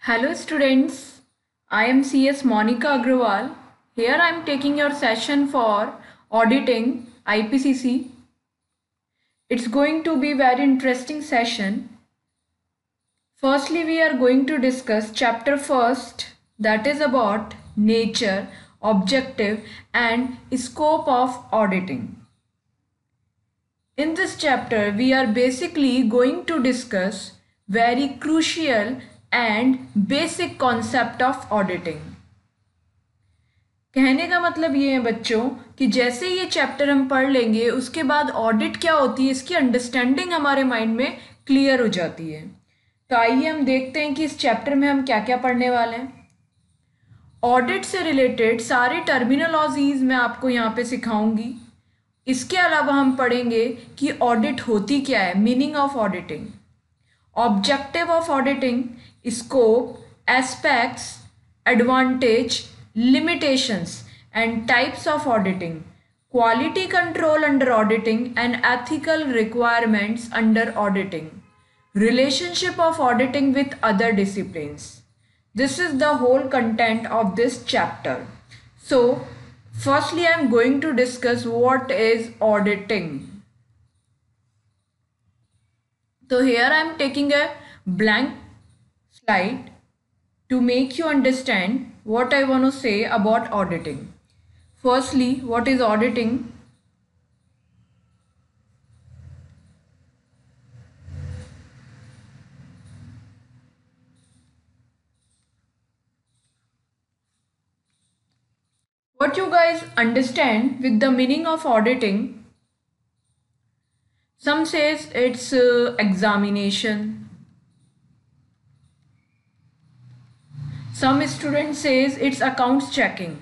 Hello students, I am CS Monica Agrawal. Here I am taking your session for auditing IPCC. It's going to be very interesting session. Firstly, we are going to discuss chapter first, that is about nature, objective and scope of auditing. In this chapter, we are basically going to discuss very crucial and basic concept of auditing. कहने का मतलब ये है बच्चों कि जैसे ये chapter हम पढ़ लेंगे उसके बाद ऑडिट क्या होती है इसकी अंडरस्टैंडिंग हमारे माइंड में क्लियर हो जाती है। तो आइए हम देखते हैं कि इस चैप्टर में हम क्या क्या पढ़ने वाले हैं। ऑडिट से रिलेटेड सारे टर्मिनोलॉजीज मैं आपको यहाँ पे सिखाऊंगी। इसके अलावा हम पढ़ेंगे कि ऑडिट होती क्या है, meaning of auditing, objective of auditing, scope, aspects, advantage, limitations and types of auditing, quality control under auditing and ethical requirements under auditing, relationship of auditing with other disciplines. This is the whole content of this chapter. So firstly I am going to discuss what is auditing. So here I am taking a blank slide to make you understand what I want to say about auditing. Firstly, what is auditing? What you guys understand with the meaning of auditing? Some says it's examination. Some student says it's accounts checking.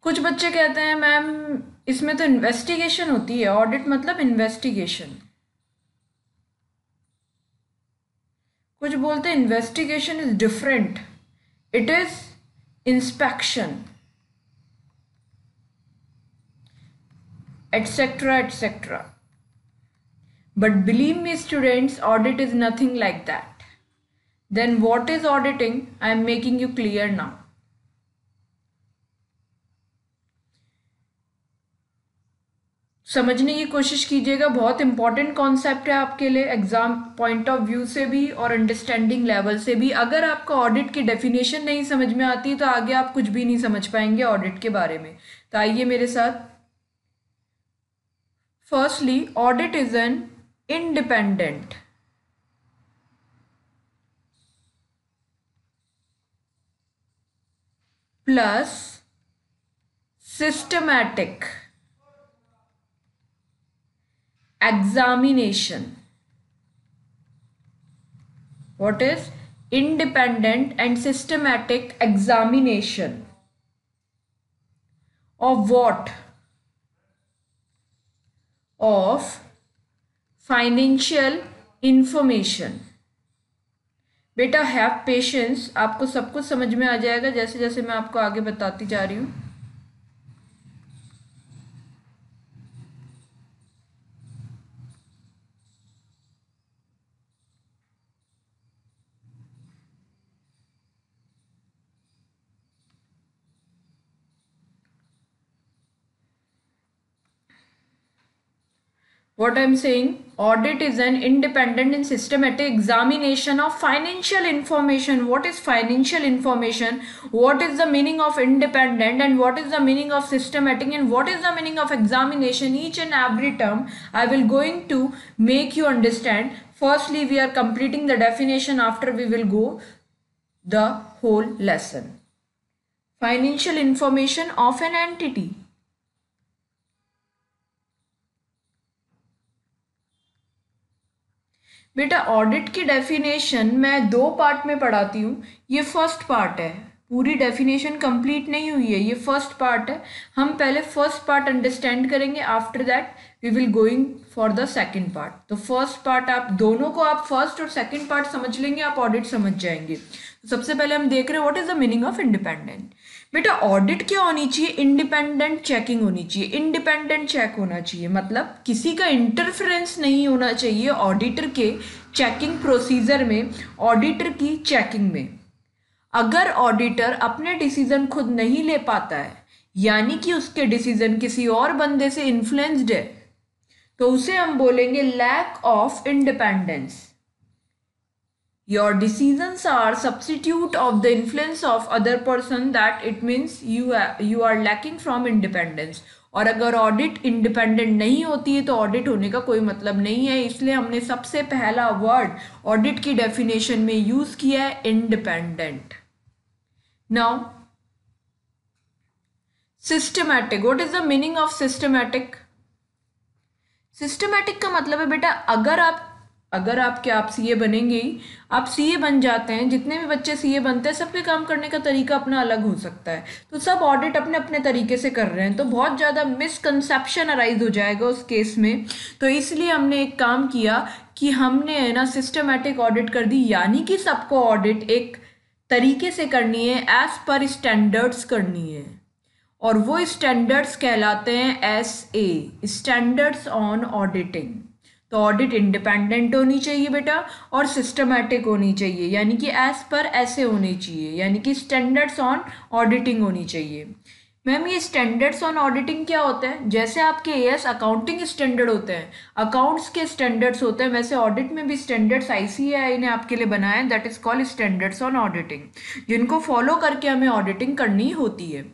कुछ बच्चे कहते हैं ma'am इसमें तो investigation होती है, audit मतलब investigation. कुछ बोलते हैं investigation is different, it is inspection etcetera etcetera. But believe me students, audit is nothing like that. Then what is auditing? I am making you clear now. समझने की कोशिश कीजिएगा, बहुत इंपॉर्टेंट कॉन्सेप्ट है आपके लिए एग्जाम पॉइंट ऑफ व्यू से भी और अंडरस्टैंडिंग लेवल से भी। अगर आपको ऑडिट की डेफिनेशन नहीं समझ में आती तो आगे आप कुछ भी नहीं समझ पाएंगे ऑडिट के बारे में। तो आइए मेरे साथ। Firstly, audit is an independent plus systematic examination. What is independent and systematic examination of what? Of financial information. बेटा हैव पेशेंस, आपको सब कुछ समझ में आ जाएगा जैसे जैसे मैं आपको आगे बताती जा रही हूँ। What I am saying, audit is an independent and systematic examination of financial information. What is financial information? What is the meaning of independent and what is the meaning of systematic and what is the meaning of examination? Each and every term I will going to make you understand. Firstly, we are completing the definition, after we will go the whole lesson. Financial information of an entity. बेटा audit की definition मैं दो part में पढ़ाती हूँ। ये first part है, पूरी डेफिनेशन कंप्लीट नहीं हुई है, ये फर्स्ट पार्ट है। हम पहले फर्स्ट पार्ट अंडरस्टैंड करेंगे, after that we will going for the second part. तो फर्स्ट पार्ट आप दोनों को आप फर्स्ट और सेकंड पार्ट समझ लेंगे, आप ऑडिट समझ जाएंगे। तो सबसे पहले हम देख रहे हैं what is the meaning of independent. बेटा ऑडिट क्या होनी चाहिए? इंडिपेंडेंट चेकिंग होनी चाहिए। इंडिपेंडेंट चेक होना चाहिए मतलब किसी का इंटरफेरेंस नहीं होना चाहिए ऑडिटर के चेकिंग प्रोसीजर में, ऑडिटर की चेकिंग में। अगर ऑडिटर अपने डिसीजन खुद नहीं ले पाता है, यानी कि उसके डिसीजन किसी और बंदे से इन्फ्लुएंस्ड है, तो उसे हम बोलेंगे lack of independence. Your decisions are substitute of the influence of other person, that it means you are lacking from independence। और अगर ऑडिट इंडिपेंडेंट नहीं होती है तो ऑडिट होने का कोई मतलब नहीं है, इसलिए हमने सबसे पहला वर्ड ऑडिट की डेफिनेशन में यूज किया है independent. Now systematic, what is the meaning of systematic? Systematic का मतलब है बेटा अगर आप सीए बनेंगे ही, आप सीए बन जाते हैं, जितने भी बच्चे सीए बनते हैं सबके काम करने का तरीका अपना अलग हो सकता है, तो सब ऑडिट अपने अपने तरीके से कर रहे हैं, तो बहुत ज़्यादा मिसकंसेप्शन अराइज हो जाएगा उस केस में। तो इसलिए हमने एक काम किया कि हमने है ना सिस्टमैटिक ऑडिट कर दी, यानी कि सबको ऑडिट एक तरीके से करनी है, एज पर स्टैंडर्ड्स करनी है, और वो स्टैंडर्ड्स कहलाते हैं SA, स्टैंडर्ड्स ऑन ऑडिटिंग। तो ऑडिट इंडिपेंडेंट होनी चाहिए बेटा और सिस्टमैटिक होनी चाहिए, यानी कि एज पर ऐसे होनी चाहिए, यानी कि स्टैंडर्ड्स ऑन ऑडिटिंग होनी चाहिए। मैम ये स्टैंडर्ड्स ऑन ऑडिटिंग क्या होते हैं? जैसे आपके AS अकाउंटिंग स्टैंडर्ड होते हैं, अकाउंट्स के स्टैंडर्ड्स होते हैं, वैसे ऑडिट में भी स्टैंडर्ड्स ICAI ने आपके लिए बनाए हैं, that is called standards on auditing, जिनको फॉलो करके हमें ऑडिटिंग करनी होती है।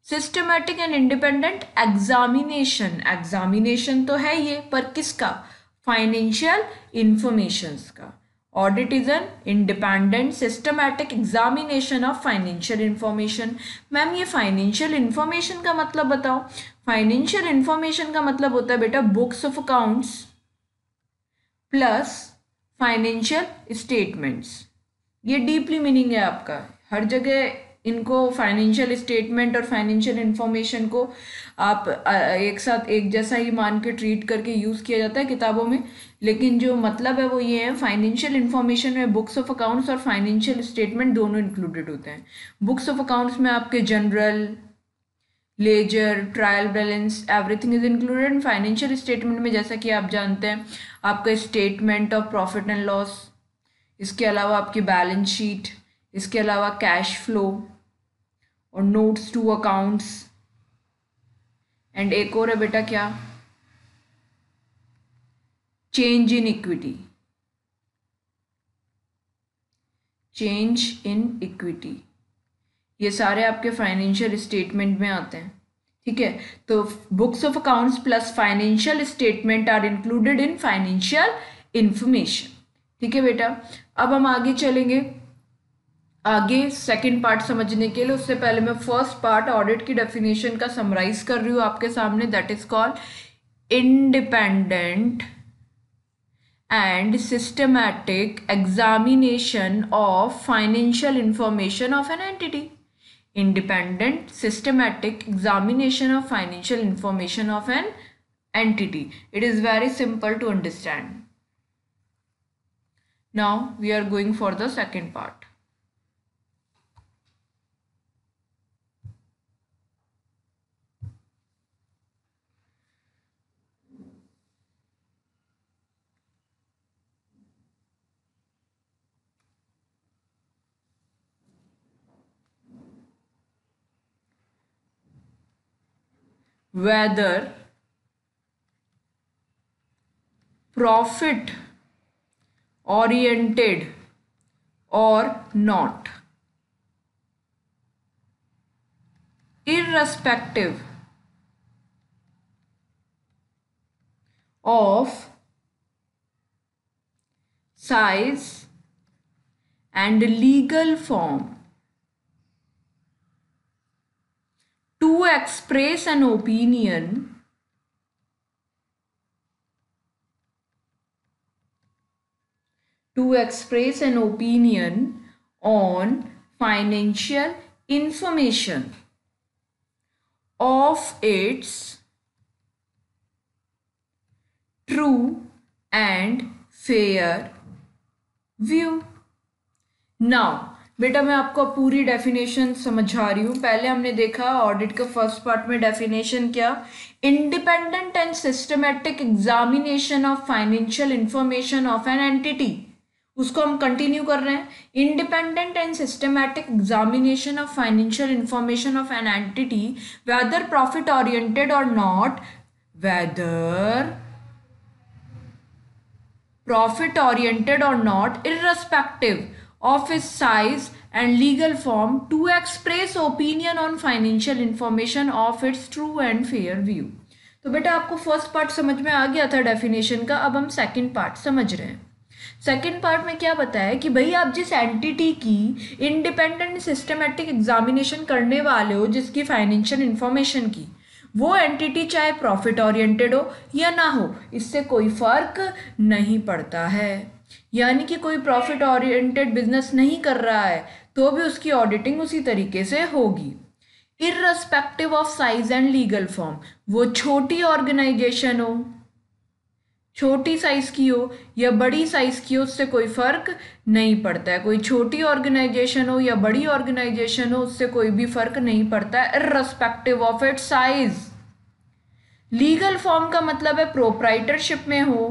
Systematic and independent examination, examination तो है ये, पर किसका? फाइनेंशियल इंफॉर्मेशंस का। Audit is an independent systematic examination of financial information. Ma'am ये फाइनेंशियल इंफॉर्मेशन का मतलब बताओ। फाइनेंशियल इंफॉर्मेशन का मतलब होता है बेटा books of accounts plus financial statements. ये डीपली मीनिंग है आपका, हर जगह इनको फाइनेंशियल स्टेटमेंट और फाइनेंशियल इंफॉर्मेशन को आप एक साथ एक जैसा ही मान के ट्रीट करके यूज़ किया जाता है किताबों में, लेकिन जो मतलब है वो ये है, फाइनेंशियल इंफॉर्मेशन में बुक्स ऑफ अकाउंट्स और फाइनेंशियल स्टेटमेंट दोनों इंक्लूडेड होते हैं। बुक्स ऑफ अकाउंट्स में आपके general ledger trial balance everything is included. In financial statement में जैसा कि आप जानते हैं आपका statement of profit and loss, इसके अलावा आपकी बैलेंस शीट, इसके अलावा कैश फ्लो और नोट्स टू अकाउंट्स, एंड एक और है बेटा क्या? Change in equity, change in equity, ये सारे आपके फाइनेंशियल स्टेटमेंट में आते हैं। ठीक है, तो books of accounts plus financial statement are included in financial information. ठीक है बेटा, अब हम आगे चलेंगे, आगे सेकंड पार्ट समझने के लिए। उससे पहले मैं फर्स्ट पार्ट ऑडिट की डेफिनेशन का समराइज कर रही हूँ आपके सामने, that is called independent and systematic examination of financial information of an entity. Independent systematic examination of financial information of an entity. It is very simple to understand. Now we are going for the second part. Whether profit oriented or not, irrespective of size and legal form, to express an opinion on financial information of its true and fair view. Now बेटा मैं आपको पूरी definition समझा रही हूँ। पहले हमने देखा ऑडिट का फर्स्ट पार्ट में डेफिनेशन क्या, independent and systematic examination of financial information of an entity. उसको हम कंटिन्यू कर रहे हैं, independent and systematic examination of financial information of an entity whether profit oriented or not, whether profit oriented or not, irrespective of its size and legal form, to express opinion on financial information of its true and fair view. तो बेटा आपको first part समझ में आ गया था definition का, अब हम सेकंड पार्ट समझ रहे हैं। सेकंड पार्ट में क्या बताया कि भाई आप जिस एंटिटी की इंडिपेंडेंट सिस्टमैटिक एग्जामिनेशन करने वाले हो, जिसकी फाइनेंशियल इंफॉर्मेशन की, वो एंटिटी चाहे प्रॉफिट ओरिएंटेड हो या ना हो, इससे कोई फर्क नहीं पड़ता है। यानी कि कोई प्रॉफिट ओरिएंटेड बिजनेस नहीं कर रहा है तो भी उसकी ऑडिटिंग उसी तरीके से होगी। Irrespective of size and legal form, वो छोटी ऑर्गेनाइजेशन हो, छोटी साइज की हो या बड़ी साइज की हो, उससे कोई फर्क नहीं पड़ता है। कोई छोटी ऑर्गेनाइजेशन हो या बड़ी ऑर्गेनाइजेशन हो, उससे कोई भी फर्क नहीं पड़ता है, irrespective of its size. Legal form का मतलब है प्रोप्राइटरशिप में हो,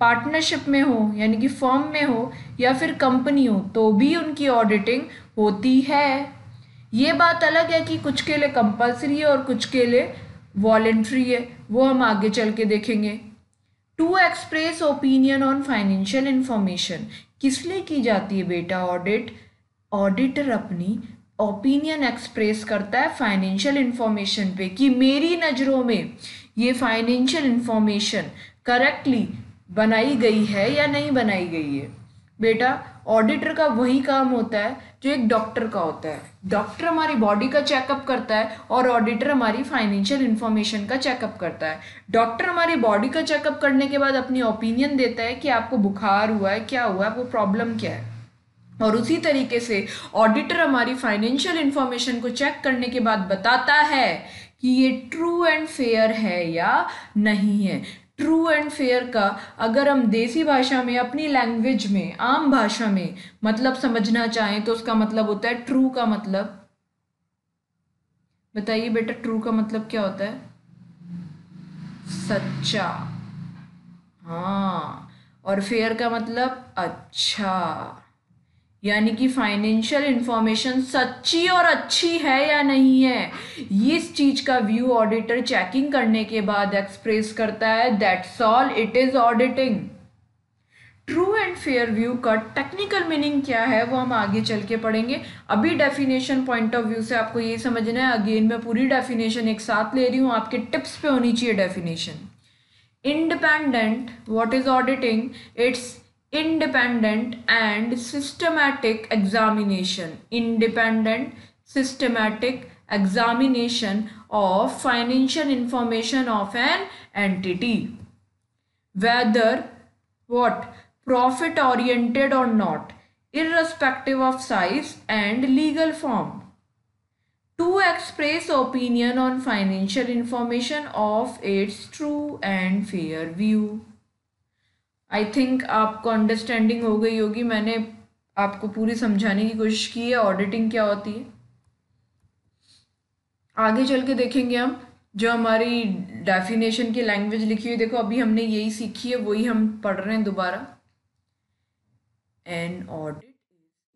पार्टनरशिप में हो यानी कि फर्म में हो, या फिर कंपनी हो, तो भी उनकी ऑडिटिंग होती है। ये बात अलग है कि कुछ के लिए कंपल्सरी है और कुछ के लिए वॉलेंट्री है, वो हम आगे चल के देखेंगे। To express opinion on financial information, किस लिए की जाती है बेटा ऑडिट? ऑडिटर अपनी ओपिनियन एक्सप्रेस करता है फाइनेंशियल इंफॉर्मेशन पे कि मेरी नज़रों में ये फाइनेंशियल इंफॉर्मेशन करेक्टली बनाई गई है या नहीं बनाई गई है। बेटा ऑडिटर का वही काम होता है जो एक डॉक्टर का होता है। डॉक्टर हमारी बॉडी का चेकअप करता है और ऑडिटर हमारी फाइनेंशियल इंफॉर्मेशन का चेकअप करता है। डॉक्टर हमारी बॉडी का चेकअप करने के बाद अपनी ओपिनियन देता है कि आपको बुखार हुआ है, क्या हुआ है, आपको प्रॉब्लम क्या है, और उसी तरीके से ऑडिटर हमारी फाइनेंशियल इंफॉर्मेशन को चेक करने के बाद बताता है कि ये ट्रू एंड फेयर है या नहीं है। ट्रू एंड फेयर का अगर हम देसी भाषा में, अपनी लैंग्वेज में, आम भाषा में मतलब समझना चाहें तो उसका मतलब होता है, ट्रू का मतलब बताइए बेटा, ट्रू का मतलब क्या होता है? सच्चा। हाँ, और फेयर का मतलब अच्छा। यानी कि फाइनेंशियल इंफॉर्मेशन सच्ची और अच्छी है या नहीं है, इस चीज का व्यू ऑडिटर चेकिंग करने के बाद एक्सप्रेस करता है। That's all, it is auditing. True and fair view का टेक्निकल मीनिंग क्या है वो हम आगे चल के पढ़ेंगे। अभी डेफिनेशन पॉइंट ऑफ व्यू से आपको ये समझना है। अगेन मैं पूरी डेफिनेशन एक साथ ले रही हूँ, आपके टिप्स पे होनी चाहिए definition. Independent, what is auditing? It's independent and systematic examination, independent systematic examination of financial information of an entity, whether what profit oriented or not, irrespective of size and legal form, to express opinion on financial information of its true and fair view। I think आपको understanding हो गई होगी, मैंने आपको पूरी समझाने की कोशिश की है ऑडिटिंग क्या होती है। आगे चल के देखेंगे हम जो हमारी डेफिनेशन की लैंग्वेज लिखी हुई, देखो अभी हमने यही सीखी है, वही हम पढ़ रहे हैं दोबारा। An audit is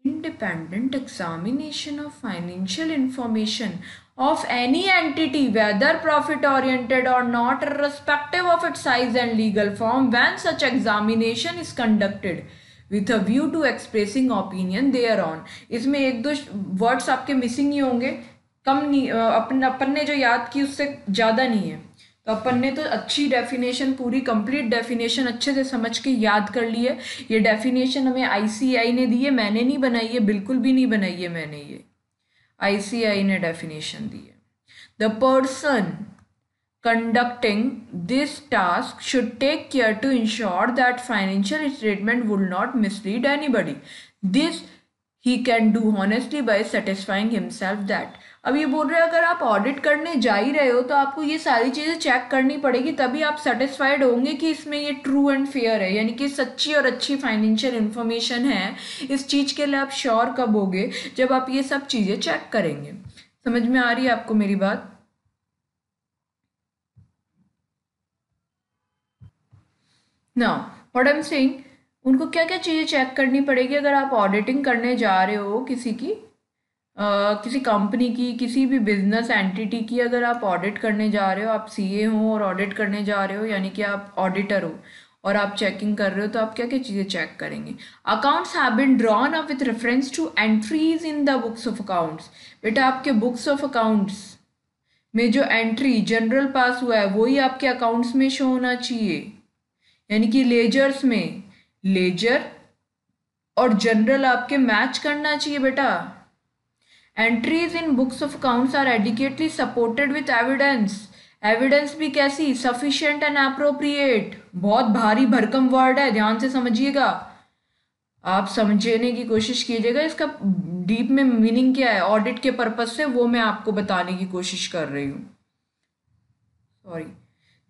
independent examination of financial information of any entity, whether profit oriented or not, irrespective of its size and legal form, when such examination is conducted with a view to expressing opinion thereon। इसमें एक दो words आपके missing ही होंगे, कम नहीं, अपन ने जो याद की उससे ज़्यादा नहीं है, तो अपन ने तो अच्छी डेफिनेशन, पूरी कंप्लीट डेफिनेशन अच्छे से समझ के याद कर ली है। ये डेफिनेशन हमें ICAI ने दी है, मैंने नहीं बनाई है, बिल्कुल भी नहीं बनाई है मैंने, ये ICAI ने डेफिनेशन दी है। The person conducting this task should take care to ensure that financial statement would not mislead anybody। This he can do honestly by satisfying himself that. अब ये बोल रहे हैं अगर आप ऑडिट करने जा ही रहे हो तो आपको ये सारी चीज़ें चेक करनी पड़ेगी, तभी आप सेटिस्फाइड होंगे कि इसमें ये ट्रू एंड फेयर है, यानी कि सच्ची और अच्छी फाइनेंशियल इन्फॉर्मेशन है। इस चीज़ के लिए आप श्योर कब होगे, जब आप ये सब चीज़ें चेक करेंगे। समझ में आ रही है आपको मेरी बात? Now what I am saying, उनको क्या क्या चीज़ें चेक करनी पड़ेगी अगर आप ऑडिटिंग करने जा रहे हो किसी की, किसी कंपनी की, किसी भी बिजनेस एंटिटी की। अगर आप ऑडिट करने जा रहे हो, आप सीए हो और ऑडिट करने जा रहे हो, यानी कि आप ऑडिटर हो और आप चेकिंग कर रहे हो, तो आप क्या क्या चीज़ें चेक करेंगे? Accounts have been drawn up with reference to entries in the books of accounts. बेटा आपके बुक्स ऑफ अकाउंट्स में जो एंट्री जनरल पास हुआ है वही आपके अकाउंट्स में शो होना चाहिए, यानी कि लेजर्स में लेजर और जनरल आपके मैच करना चाहिए बेटा। Entries in books of accounts are adequately supported with evidence. Evidence भी कैसी? Sufficient and appropriate. बहुत भारी भरकम वर्ड है, ध्यान से समझिएगा, आप समझने की कोशिश कीजिएगा इसका डीप में मीनिंग क्या है ऑडिट के पर्पज से, वो मैं आपको बताने की कोशिश कर रही हूँ। Sorry,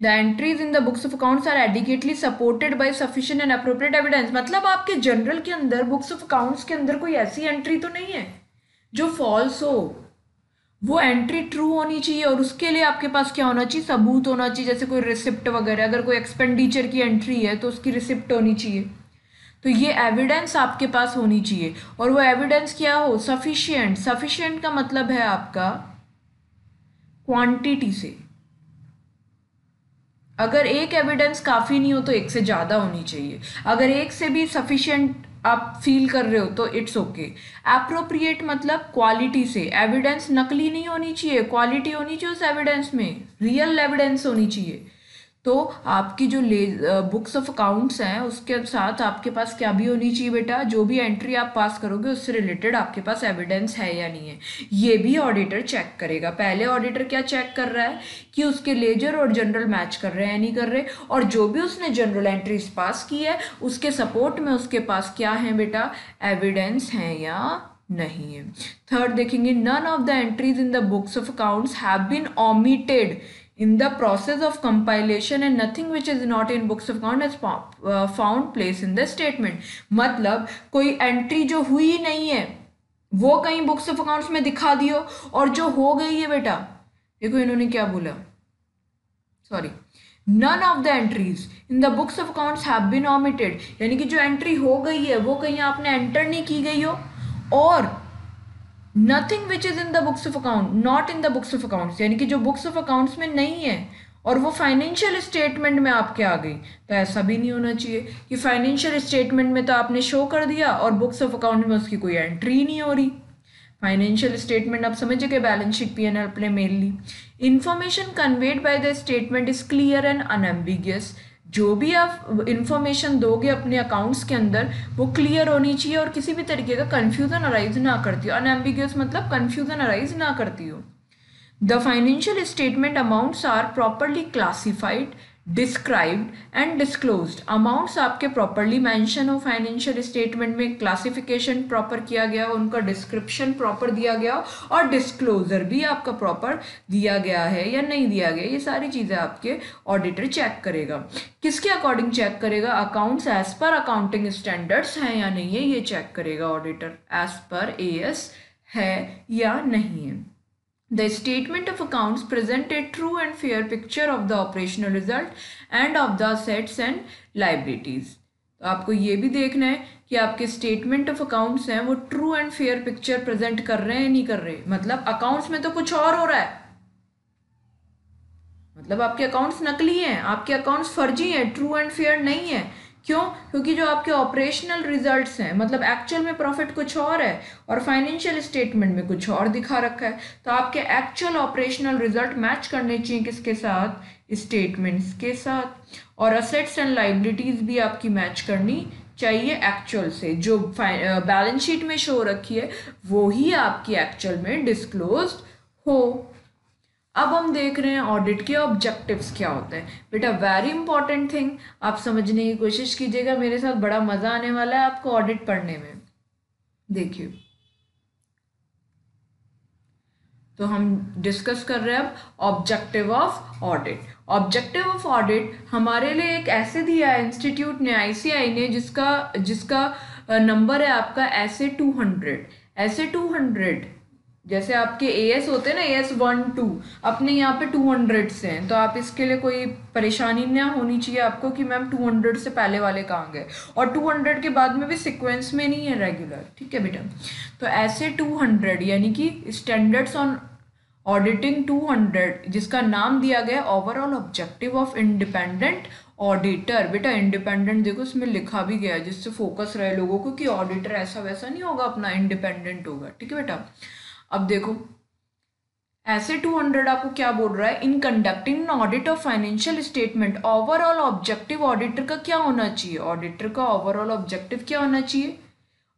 the entries in the books of accounts are adequately supported by sufficient and appropriate evidence. मतलब आपके जनरल के अंदर, बुक्स ऑफ अकाउंट्स के अंदर कोई ऐसी एंट्री तो नहीं है जो फॉल्स हो, वो एंट्री ट्रू होनी चाहिए और उसके लिए आपके पास क्या होना चाहिए? सबूत होना चाहिए, जैसे कोई रिसिप्ट वगैरह। अगर कोई एक्सपेंडिचर की एंट्री है तो उसकी रिसिप्ट होनी चाहिए। तो ये एविडेंस आपके पास होनी चाहिए, और वो एविडेंस क्या हो? सफिशिएंट। सफिशिएंट का मतलब है आपका क्वांटिटी से। अगर एक एविडेंस काफ़ी नहीं हो तो एक से ज़्यादा होनी चाहिए। अगर एक से भी सफिशिएंट आप फील कर रहे हो तो इट्स ओके। एप्रोप्रिएट मतलब क्वालिटी से। एविडेंस नकली नहीं होनी चाहिए, क्वालिटी होनी चाहिए उस एविडेंस में, रियल एविडेंस होनी चाहिए। तो आपकी जो बुक्स ऑफ अकाउंट्स हैं उसके साथ आपके पास क्या भी होनी चाहिए बेटा? जो भी एंट्री आप पास करोगे उससे रिलेटेड आपके पास एविडेंस है या नहीं है, ये भी ऑडिटर चेक करेगा। पहले ऑडिटर क्या चेक कर रहा है कि उसके लेजर और जनरल मैच कर रहे हैं नहीं कर रहे, और जो भी उसने जनरल एंट्रीज पास की है उसके सपोर्ट में उसके पास क्या है बेटा? एविडेंस है या नहीं है। थर्ड देखेंगे, none of the entries in the books of accounts have been omitted in the process of compilation and nothing which is not in books of account has found place in the statement। मतलब कोई entry जो हुई नहीं है वो कहीं books of accounts में दिखा दियो, और जो हो गई है बेटा, देखो इन्होंने क्या बोला, sorry, none of the entries in the books of accounts have been omitted, यानी कि जो एंट्री हो गई है वो कहीं आपने एंटर नहीं की गई हो, और nothing which is in the books of account not in the books of accounts, यानी कि जो बुक्स ऑफ अकाउंट्स में नहीं है और वो फाइनेंशियल स्टेटमेंट में आपके आ गई। तो ऐसा भी नहीं होना चाहिए कि फाइनेंशियल स्टेटमेंट में तो आपने शो कर दिया और बुक्स ऑफ अकाउंट में उसकी कोई एंट्री नहीं हो रही। फाइनेंशियल स्टेटमेंट आप समझिए, balance sheet P N L play mainly information conveyed by the statement is clear and unambiguous. जो भी आप इंफॉर्मेशन दोगे अपने अकाउंट्स के अंदर वो क्लियर होनी चाहिए और किसी भी तरीके का कन्फ्यूजन अराइज ना करती हो। अनएम्बिगियस मतलब कन्फ्यूजन अराइज ना करती हो। The financial statement amounts are properly classified, described and disclosed. Amounts आपके प्रॉपरली मेंशन हो फाइनेंशियल स्टेटमेंट में, क्लासिफिकेशन प्रॉपर किया गया हो, उनका डिस्क्रिप्शन प्रॉपर दिया गया हो, और डिस्क्लोजर भी आपका प्रॉपर दिया गया है या नहीं दिया गया, ये सारी चीज़ें आपके ऑडिटर चेक करेगा। किसके अकॉर्डिंग चेक करेगा? Accounts as per accounting standards हैं या नहीं है, ये चेक करेगा ऑडिटर, एज पर AS है या नहीं है। The statement of accounts present a true and fair picture of the operational result and of the assets and liabilities। तो आपको ये भी देखना है कि आपके स्टेटमेंट ऑफ अकाउंट्स हैं वो true and fair picture present कर रहे हैं नहीं कर रहे। मतलब अकाउंट्स में तो कुछ और हो रहा है, मतलब आपके अकाउंट्स नकली हैं, आपके अकाउंट्स फर्जी हैं, ट्रू एंड फेयर नहीं है। क्यों? क्योंकि जो आपके ऑपरेशनल रिजल्ट्स हैं, मतलब एक्चुअल में प्रॉफिट कुछ और है और फाइनेंशियल स्टेटमेंट में कुछ और दिखा रखा है। तो आपके एक्चुअल ऑपरेशनल रिजल्ट मैच करने चाहिए किसके साथ? स्टेटमेंट्स के साथ। और असेट्स एंड लाइबिलिटीज भी आपकी मैच करनी चाहिए एक्चुअल से। जो बैलेंस शीट में शो रखी है वो ही आपकी एक्चुअल में डिस्क्लोज हो। अब हम देख रहे हैं ऑडिट के ऑब्जेक्टिव्स क्या होते हैं। बेटा वेरी इंपॉर्टेंट थिंग, आप समझने की कोशिश कीजिएगा मेरे साथ, बड़ा मज़ा आने वाला है आपको ऑडिट पढ़ने में। देखिए तो हम डिस्कस कर रहे हैं अब objective of audit. Objective of audit हमारे लिए एक ऐसे दिया है इंस्टीट्यूट ने, आईसीआई ने, जिसका नंबर है आपका ऐसे 200। ऐसे 200 जैसे आपके एएस होते हैं ना, एएस 1-2, अपने यहाँ पे 200 से हैं, तो आप इसके लिए कोई परेशानी ना होनी चाहिए आपको कि मैम 200 से पहले वाले कहाँ गए, और 200 के बाद में भी सीक्वेंस में नहीं है रेगुलर, ठीक है बेटा। तो ऐसे 200 यानी कि स्टैंडर्ड्स ऑन ऑडिटिंग 200, जिसका नाम दिया गया overall objective of independent auditor. बेटा इंडिपेंडेंट देखो इसमें लिखा भी गया है, जिससे फोकस रहे लोगों को कि ऑडिटर ऐसा वैसा नहीं होगा, अपना इंडिपेंडेंट होगा, ठीक है बेटा। अब देखो ऐसे 200 आपको क्या बोल रहा है, in conducting audit of financial statement overall objective auditor का क्या होना चाहिए, ऑडिटर का ओवरऑल ऑब्जेक्टिव क्या होना चाहिए,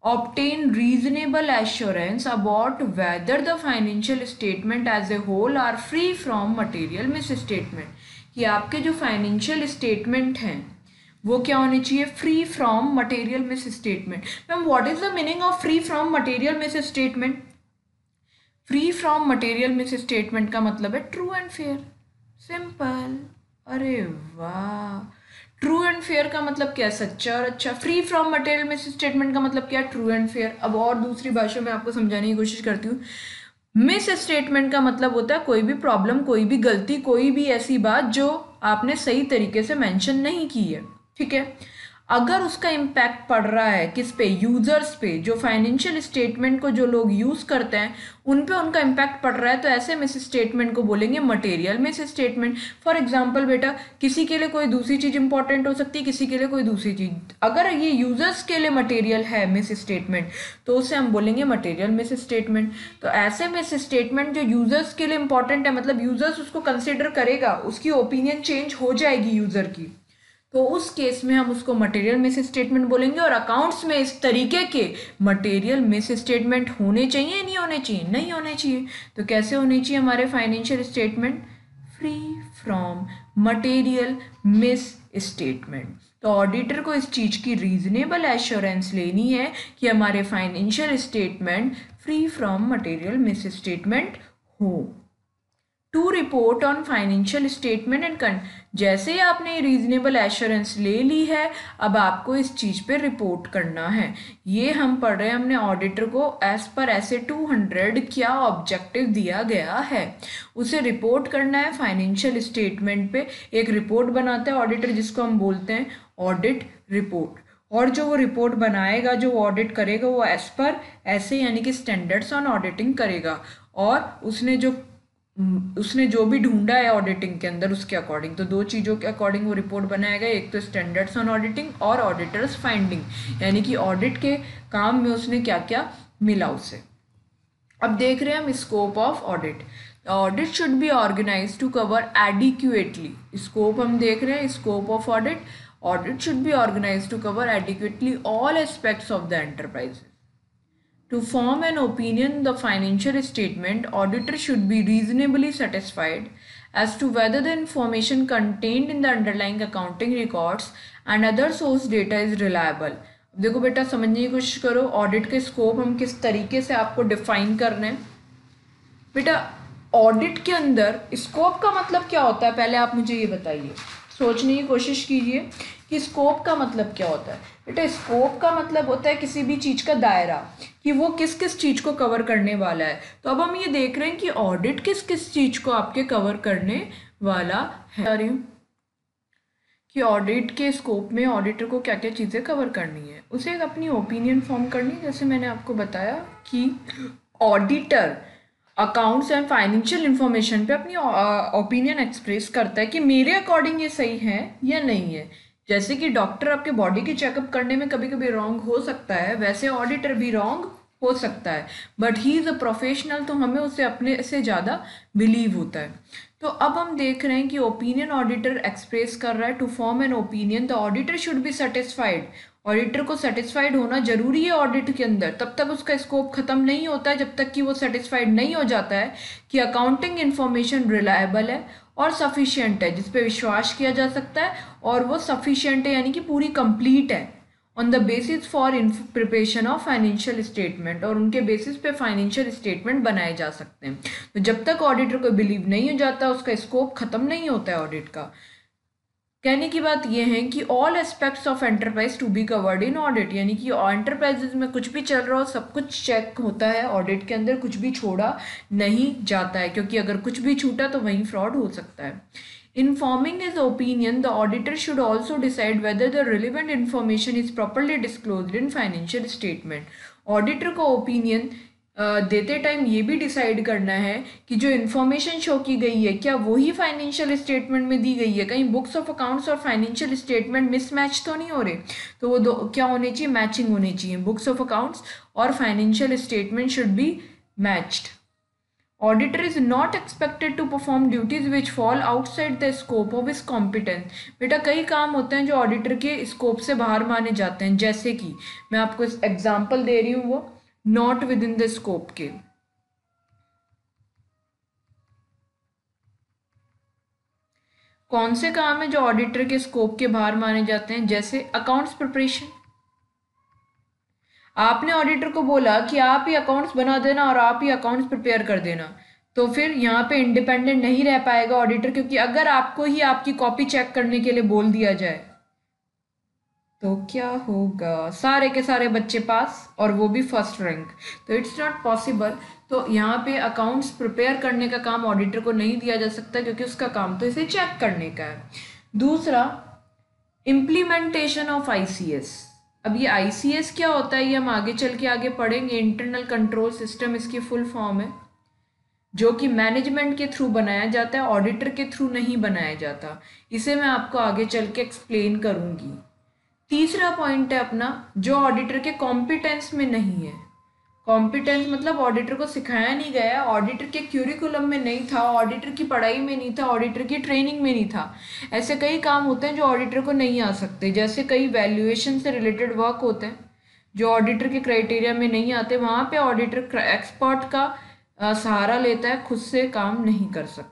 obtain reasonable assurance about whether the financial statement as a whole are free from material misstatement, कि आपके जो फाइनेंशियल स्टेटमेंट हैं वो क्या होने चाहिए, free from material miss statement. Ma'am what is the meaning of free from material miss statement? Free from material miss statement का मतलब है ट्रू एंड फेयर, सिंपल। अरे वाह, ट्रू एंड फेयर का मतलब क्या है, सच्चा और अच्छा। Free from material miss statement का मतलब क्या है, ट्रू एंड फेयर। अब और दूसरी भाषा में आपको समझाने की कोशिश करती हूँ। मिस स्टेटमेंट का मतलब होता है कोई भी प्रॉब्लम, कोई भी गलती, कोई भी ऐसी बात जो आपने सही तरीके से मेंशन नहीं की है, ठीक है। अगर उसका इम्पैक्ट पड़ रहा है किस पे, यूजर्स पे, जो फाइनेंशियल स्टेटमेंट को जो लोग यूज करते हैं उन पे उनका इम्पैक्ट पड़ रहा है, तो ऐसे मिस स्टेटमेंट को बोलेंगे material miss statement. For example बेटा, किसी के लिए कोई दूसरी चीज इंपॉर्टेंट हो सकती है, किसी के लिए कोई दूसरी चीज। अगर ये यूजर्स के लिए मटेरियल है मिस स्टेटमेंट, तो उसे हम बोलेंगे मटेरियल मिस स्टेटमेंट। तो ऐसे मिस स्टेटमेंट जो यूजर्स के लिए इंपॉर्टेंट है, मतलब यूजर्स उसको कंसिडर करेगा, उसकी ओपिनियन चेंज हो जाएगी यूजर की, तो उस केस में हम उसको मटेरियल मिस स्टेटमेंट बोलेंगे। और अकाउंट्स में इस तरीके के मटेरियल मिस स्टेटमेंट होने चाहिए, नहीं होने चाहिए, नहीं होने चाहिए। तो कैसे होने चाहिए हमारे financial statement, free from material miss statement. तो ऑडिटर को इस चीज की रीजनेबल एश्योरेंस लेनी है कि हमारे financial statement free from material misstatement हो। To report on financial statement and जैसे ही आपने रीजनेबल एश्योरेंस ले ली है, अब आपको इस चीज पे रिपोर्ट करना है। ये हम पढ़ रहे हैं, हमने ऑडिटर को एज पर ऐसे 200 क्या ऑब्जेक्टिव दिया गया है, उसे रिपोर्ट करना है फाइनेंशियल स्टेटमेंट पे। एक रिपोर्ट बनाता है ऑडिटर, जिसको हम बोलते हैं ऑडिट रिपोर्ट। और जो वो रिपोर्ट बनाएगा, जो ऑडिट करेगा, वो एज पर ऐसे यानी कि स्टैंडर्ड्स ऑन ऑडिटिंग करेगा। और उसने जो भी ढूंढा है ऑडिटिंग के अंदर उसके अकॉर्डिंग, तो दो चीज़ों के अकॉर्डिंग वो रिपोर्ट बनाएगा, एक तो स्टैंडर्ड्स ऑन ऑडिटिंग और ऑडिटर्स फाइंडिंग, यानी कि ऑडिट के काम में उसने क्या क्या मिला उसे। अब देख रहे हैं हम scope of audit. Audit should be organise to cover adequately, scope हम देख रहे हैं, scope of audit. Audit should be organise to cover adequately all aspects of the enterprise. To form an opinion on the financial statement, auditor should be reasonably satisfied as to whether the information contained in the underlying accounting records and other source data is reliable. देखो बेटा समझने की कोशिश करो, audit के scope हम किस तरीके से आपको डिफाइन कर रहे हैं। बेटा ऑडिट के अंदर स्कोप का मतलब क्या होता है, पहले आप मुझे ये बताइए, सोचने की कोशिश कीजिए कि स्कोप का मतलब क्या होता है। बेटा स्कोप का मतलब होता है किसी भी चीज़ का दायरा, कि वो किस किस चीज़ को कवर करने वाला है। तो अब हम ये देख रहे हैं कि ऑडिट किस किस चीज़ को आपके कवर करने वाला है, कि ऑडिट के स्कोप में ऑडिटर को क्या क्या चीज़ें कवर करनी है, उसे एक अपनी ओपिनियन फॉर्म करनी। जैसे मैंने आपको बताया कि auditor accounts and financial information पे अपनी ओपिनियन एक्सप्रेस करता है कि मेरे अकॉर्डिंग ये सही है या नहीं है। जैसे कि डॉक्टर आपके बॉडी की चेकअप करने में कभी कभी रॉन्ग हो सकता है, वैसे ऑडिटर भी रॉन्ग हो सकता है, but he is a professional, तो हमें उसे अपने से ज़्यादा बिलीव होता है। तो अब हम देख रहे हैं कि ओपिनियन ऑडिटर एक्सप्रेस कर रहा है। To form an opinion the auditor should be satisfied, auditor को सेटिस्फाइड होना जरूरी है ऑडिट के अंदर, तब तक उसका स्कोप खत्म नहीं होता है जब तक कि वो सेटिस्फाइड नहीं हो जाता है कि अकाउंटिंग इन्फॉर्मेशन रिलायबल है और सफिशिएंट है, जिस पे विश्वास किया जा सकता है, और वो सफिशिएंट है यानी कि पूरी कंप्लीट है, on the basis for preparation of financial statement, और उनके बेसिस पे फाइनेंशियल स्टेटमेंट बनाए जा सकते हैं। तो जब तक ऑडिटर को बिलीव नहीं हो जाता, उसका स्कोप खत्म नहीं होता है ऑडिट का। कहने की बात यह है कि all aspects of enterprise to be covered in audit, यानी कि एंटरप्राइजेज में कुछ भी चल रहा हो सब कुछ चेक होता है ऑडिट के अंदर, कुछ भी छोड़ा नहीं जाता है, क्योंकि अगर कुछ भी छूटा तो वहीं फ्रॉड हो सकता है। In forming his opinion, the auditor should also decide whether the relevant information is properly disclosed in financial statement. Auditor को opinion देते टाइम ये भी डिसाइड करना है कि जो इन्फॉर्मेशन शो की गई है क्या वही फाइनेंशियल स्टेटमेंट में दी गई है, कहीं बुक्स ऑफ अकाउंट्स और फाइनेंशियल स्टेटमेंट मिसमैच तो नहीं हो रहे। तो वो दो क्या होने चाहिए, मैचिंग होनी चाहिए, बुक्स ऑफ अकाउंट्स और financial statement should be matched. Auditor is not expected to perform duties which fall outside the scope of his competence. बेटा कई काम होते हैं जो ऑडिटर के स्कोप से बाहर माने जाते हैं, जैसे कि मैं आपको एग्जांपल दे रही हूँ, वो not with in the scope के। कौन से काम है जो ऑडिटर के स्कोप के बाहर माने जाते हैं, जैसे अकाउंट्स प्रिपरेशन। आपने ऑडिटर को बोला कि आप ही अकाउंट्स बना देना और आप ही अकाउंट्स प्रिपेयर कर देना, तो फिर यहाँ पे इंडिपेंडेंट नहीं रह पाएगा ऑडिटर, क्योंकि अगर आपको ही आपकी कॉपी चेक करने के लिए बोल दिया जाए तो क्या होगा, सारे के सारे बच्चे पास और वो भी फर्स्ट रैंक, तो इट्स नॉट पॉसिबल। तो यहाँ पे अकाउंट्स प्रिपेयर करने का काम ऑडिटर को नहीं दिया जा सकता, क्योंकि उसका काम तो इसे चेक करने का है। दूसरा, इम्प्लीमेंटेशन ऑफ आईसीएस। अब ये आईसीएस क्या होता है ये हम आगे चल के आगे पढ़ेंगे। इंटरनल कंट्रोल सिस्टम इसकी फुल फॉर्म है, जो कि मैनेजमेंट के थ्रू बनाया जाता है, ऑडिटर के थ्रू नहीं बनाया जाता। इसे मैं आपको आगे चल के एक्सप्लेन करूंगी। तीसरा पॉइंट है अपना, जो ऑडिटर के कॉम्पिटेंस में नहीं है। कॉम्पिटेंस मतलब ऑडिटर को सिखाया नहीं गया, ऑडिटर के क्यूरिकुलम में नहीं था, ऑडिटर की पढ़ाई में नहीं था, ऑडिटर की ट्रेनिंग में नहीं था। ऐसे कई काम होते हैं जो ऑडिटर को नहीं आ सकते, जैसे कई वैल्यूएशन से रिलेटेड वर्क होते हैं जो ऑडिटर के क्राइटेरिया में नहीं आते। वहाँ पे ऑडिटर एक्सपर्ट का सहारा लेता है, खुद से काम नहीं कर सकता।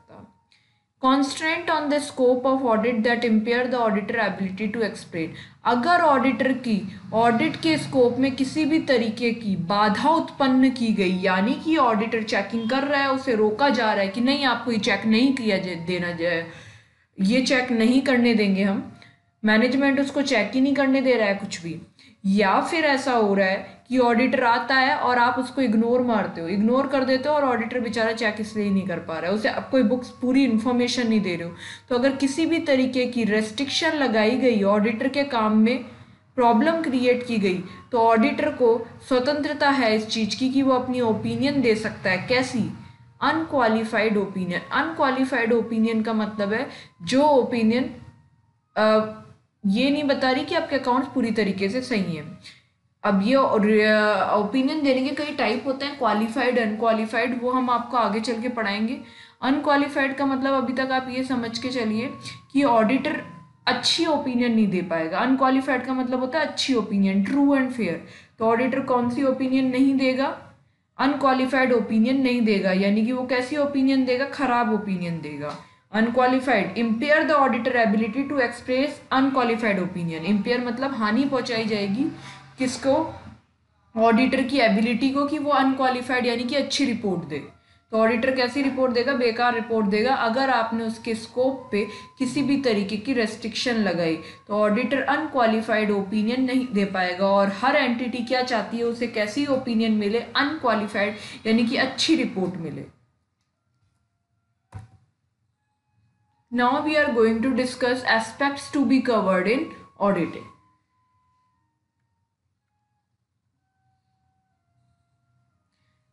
Constraint on the scope of audit that impair the auditor ability to explain. अगर ऑडिटर की ऑडिट के स्कोप में किसी भी तरीके की बाधा उत्पन्न की गई, यानी कि ऑडिटर चेकिंग कर रहा है, उसे रोका जा रहा है कि नहीं आपको ये चेक नहीं किया देना जाए, ये चेक नहीं करने देंगे हम, मैनेजमेंट उसको चेक ही नहीं करने दे रहा है कुछ भी, या फिर ऐसा हो रहा है कि ऑडिटर आता है और आप उसको इग्नोर मारते हो, इग्नोर कर देते हो और ऑडिटर बेचारा चेक इसलिए नहीं कर पा रहा है, उसे आप कोई बुक्स पूरी इन्फॉर्मेशन नहीं दे रहे हो। तो अगर किसी भी तरीके की रेस्ट्रिक्शन लगाई गई, ऑडिटर के काम में प्रॉब्लम क्रिएट की गई, तो ऑडिटर को स्वतंत्रता है इस चीज़ की कि वो अपनी ओपिनियन दे सकता है। कैसी? Unqualified opinion. अनक्वालिफाइड ओपिनियन का मतलब है जो ओपिनियन ये नहीं बता रही कि आपके अकाउंट्स पूरी तरीके से सही हैं। अब ये ओपिनियन देने के कई टाइप होते हैं, क्वालिफाइड, अनक्वालिफाइड, वो हम आपको आगे चल के पढ़ाएंगे। अनक्वालिफाइड का मतलब अभी तक आप ये समझ के चलिए कि ऑडिटर अच्छी ओपिनियन नहीं दे पाएगा। अनक्वालिफाइड का मतलब होता है अच्छी ओपिनियन, ट्रू एंड फेयर। तो ऑडिटर कौन सी ओपिनियन नहीं देगा? अनक्वालिफाइड ओपिनियन नहीं देगा, यानी कि वो कैसी ओपिनियन देगा? खराब ओपिनियन देगा। Unqualified, impair the auditor ability to express unqualified opinion. Impair मतलब हानि पहुंचाई जाएगी किसको? ऑडिटर की एबिलिटी को, कि वो अनक्वालिफाइड यानी कि अच्छी रिपोर्ट दे। तो ऑडिटर कैसी रिपोर्ट देगा? बेकार रिपोर्ट देगा अगर आपने उसके स्कोप पे किसी भी तरीके की रेस्ट्रिक्शन लगाई। तो ऑडिटर अनक्वालिफाइड ओपिनियन नहीं दे पाएगा। और हर एंटिटी क्या चाहती है? उसे कैसी ओपिनियन मिले? अनक्वालिफाइड, यानी कि अच्छी रिपोर्ट मिले। Now we are going to discuss aspects to be covered in auditing.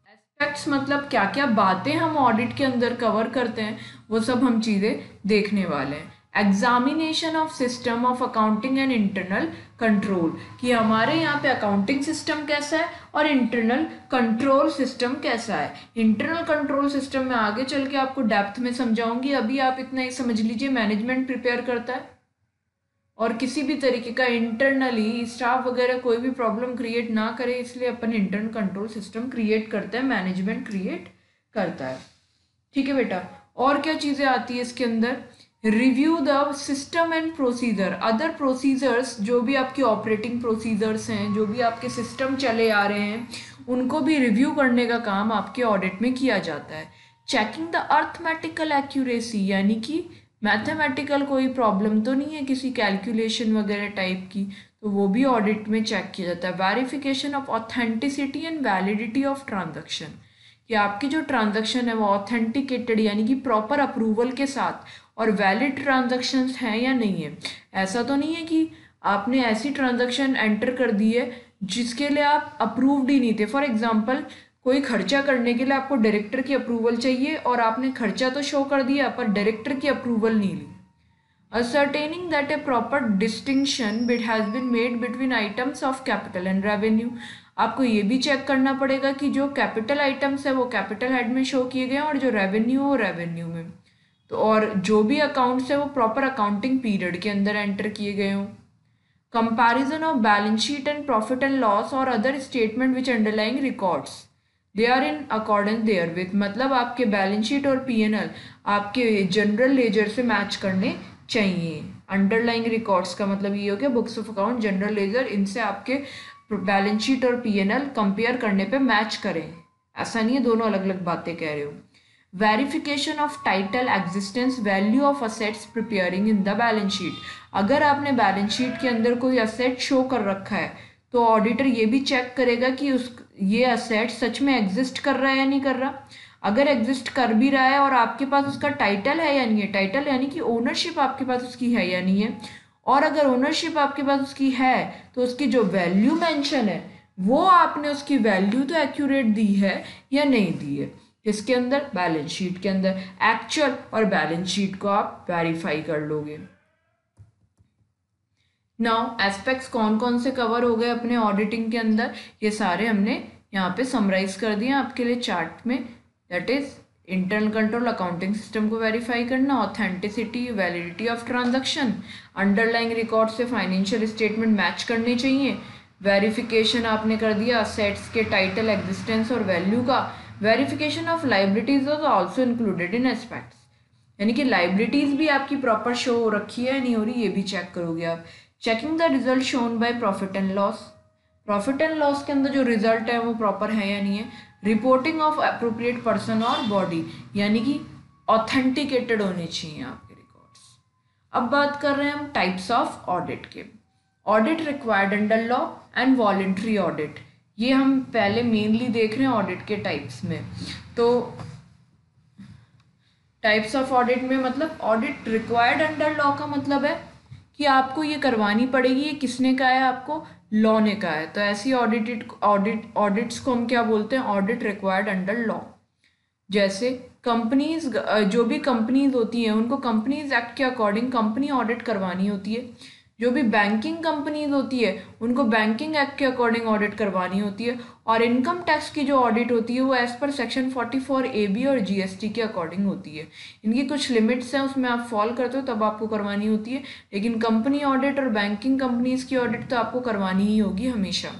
Aspects मतलब क्या क्या बातें हम ऑडिट के अंदर कवर करते हैं, वो सब हम चीज़ें देखने वाले हैं। Examination of system of accounting and internal control, कि हमारे यहाँ पे अकाउंटिंग सिस्टम कैसा है और इंटरनल कंट्रोल सिस्टम कैसा है। इंटरनल कंट्रोल सिस्टम में आगे चल के आपको डेप्थ में समझाऊंगी, अभी आप इतना ही समझ लीजिए। मैनेजमेंट प्रिपेयर करता है और किसी भी तरीके का इंटरनली स्टाफ वगैरह कोई भी प्रॉब्लम क्रिएट ना करे, इसलिए अपन इंटरनल कंट्रोल सिस्टम क्रिएट करते हैं, मैनेजमेंट क्रिएट करता है। ठीक है बेटा। और क्या चीज़ें आती है इसके अंदर? Review the system and procedure, other procedures, जो भी आपके ऑपरेटिंग प्रोसीजर्स हैं, जो भी आपके सिस्टम चले आ रहे हैं, उनको भी रिव्यू करने का काम आपके ऑडिट में किया जाता है। चेकिंग द अर्थमेटिकल एक्यूरेसी, यानी कि मैथमेटिकल कोई प्रॉब्लम तो नहीं है किसी कैलकुलेशन वगैरह टाइप की, तो वो भी ऑडिट में चेक किया जाता है। Verification of authenticity and validity of transaction, कि आपकी जो ट्रांजैक्शन है वो ऑथेंटिकेटेड यानी कि प्रॉपर अप्रूवल के साथ और वैलिड ट्रांजैक्शंस हैं या नहीं है। ऐसा तो नहीं है कि आपने ऐसी ट्रांजैक्शन एंटर कर दी है जिसके लिए आप अप्रूव्ड ही नहीं थे। फॉर एग्जांपल, कोई खर्चा करने के लिए आपको डायरेक्टर की अप्रूवल चाहिए और आपने खर्चा तो शो कर दिया पर डायरेक्टर की अप्रूवल नहीं ली। Ascertaining that a proper distinction has been made between items of capital and revenue, आपको ये भी चेक करना पड़ेगा कि जो कैपिटल आइटम्स है वो कैपिटल हेड में शो किए गए हैं और जो रेवेन्यू वो रेवेन्यू में, तो और जो भी अकाउंट्स है वो प्रॉपर अकाउंटिंग पीरियड के अंदर एंटर किए गए हों। Comparison of balance sheet and profit and loss और other statement which underlying records they are in accordance therewith, मतलब आपके बैलेंस शीट और पीएनएल आपके जनरल लेजर से मैच करने चाहिए। अंडरलाइंग रिकॉर्ड्स का मतलब ये हो गया books of account, general ledger, इनसे आपके बैलेंस शीट और पीएनएल कंपेयर करने पे मैच करें। ऐसा नहीं है दोनों अलग अलग बातें कह रहे हो। Verification of title existence value of assets preparing in the balance sheet, अगर आपने बैलेंस शीट के अंदर कोई असेट शो कर रखा है तो ऑडिटर ये भी चेक करेगा कि ये असेट सच में एग्जिस्ट कर रहा है या नहीं कर रहा। अगर एग्जिस्ट कर भी रहा है और आपके पास उसका टाइटल है या नहीं है, टाइटल यानी कि ओनरशिप आपके पास उसकी है या नहीं है, और अगर ओनरशिप आपके पास उसकी है तो उसकी जो वैल्यू मेंशन है वो आपने उसकी वैल्यू तो एक्यूरेट दी है या नहीं दी है। किसके अंदर? बैलेंस शीट के अंदर। एक्चुअल और बैलेंस शीट को आप वेरीफाई कर लोगे। नाउ एस्पेक्ट्स कौन कौन से कवर हो गए अपने ऑडिटिंग के अंदर, ये सारे हमने यहाँ पे समराइज कर दिए आपके लिए चार्ट में। That is internal control, accounting system को वेरीफाई करना, authenticity, validity of transaction, underlying record से फाइनेंशियल स्टेटमेंट मैच करने चाहिए, वेरिफिकेशन आपने कर दिया असेट्स के टाइटल, एग्जिस्टेंस और वैल्यू का, verification of liabilities was also included in aspects, यानी कि लाइबिलिटीज भी आपकी प्रॉपर शो हो रखी है नहीं हो रही, ये भी चेक करोगे आप। Checking the result shown by profit and loss, profit and loss के अंदर जो रिजल्ट है वो प्रॉपर है या नहीं है। रिपोर्टिंग ऑफ अप्रोप्रिएट पर्सन और बॉडी, यानी कि ऑथेंटिकेटेड होने चाहिए आपके रिकॉर्ड्स। अब बात कर रहे हैं हम टाइप्स ऑफ ऑडिट के। Audit required under law and voluntary audit, ये हम पहले मेनली देख रहे हैं ऑडिट के टाइप्स में। तो टाइप्स ऑफ ऑडिट में मतलब ऑडिट रिक्वायर्ड अंडर लॉ का मतलब है कि आपको ये करवानी पड़ेगी, ये किसने कहा है आपको? लॉ ने कहा है। तो ऐसी ऑडिट्स को हम क्या बोलते हैं? Audit required under law. जैसे कंपनीज, जो भी कंपनीज होती हैं उनको कंपनीज एक्ट के अकॉर्डिंग कंपनी ऑडिट करवानी होती है। जो भी बैंकिंग कंपनीज होती है उनको बैंकिंग एक्ट के अकॉर्डिंग ऑडिट करवानी होती है। और इनकम टैक्स की जो ऑडिट होती है वो एज पर सेक्शन 44 AB और GST के अकॉर्डिंग होती है। इनकी कुछ लिमिट्स हैं, उसमें आप फॉलो करते हो तब आपको करवानी होती है, लेकिन कंपनी ऑडिट और बैंकिंग कंपनीज की ऑडिट तो आपको करवानी ही होगी हमेशा।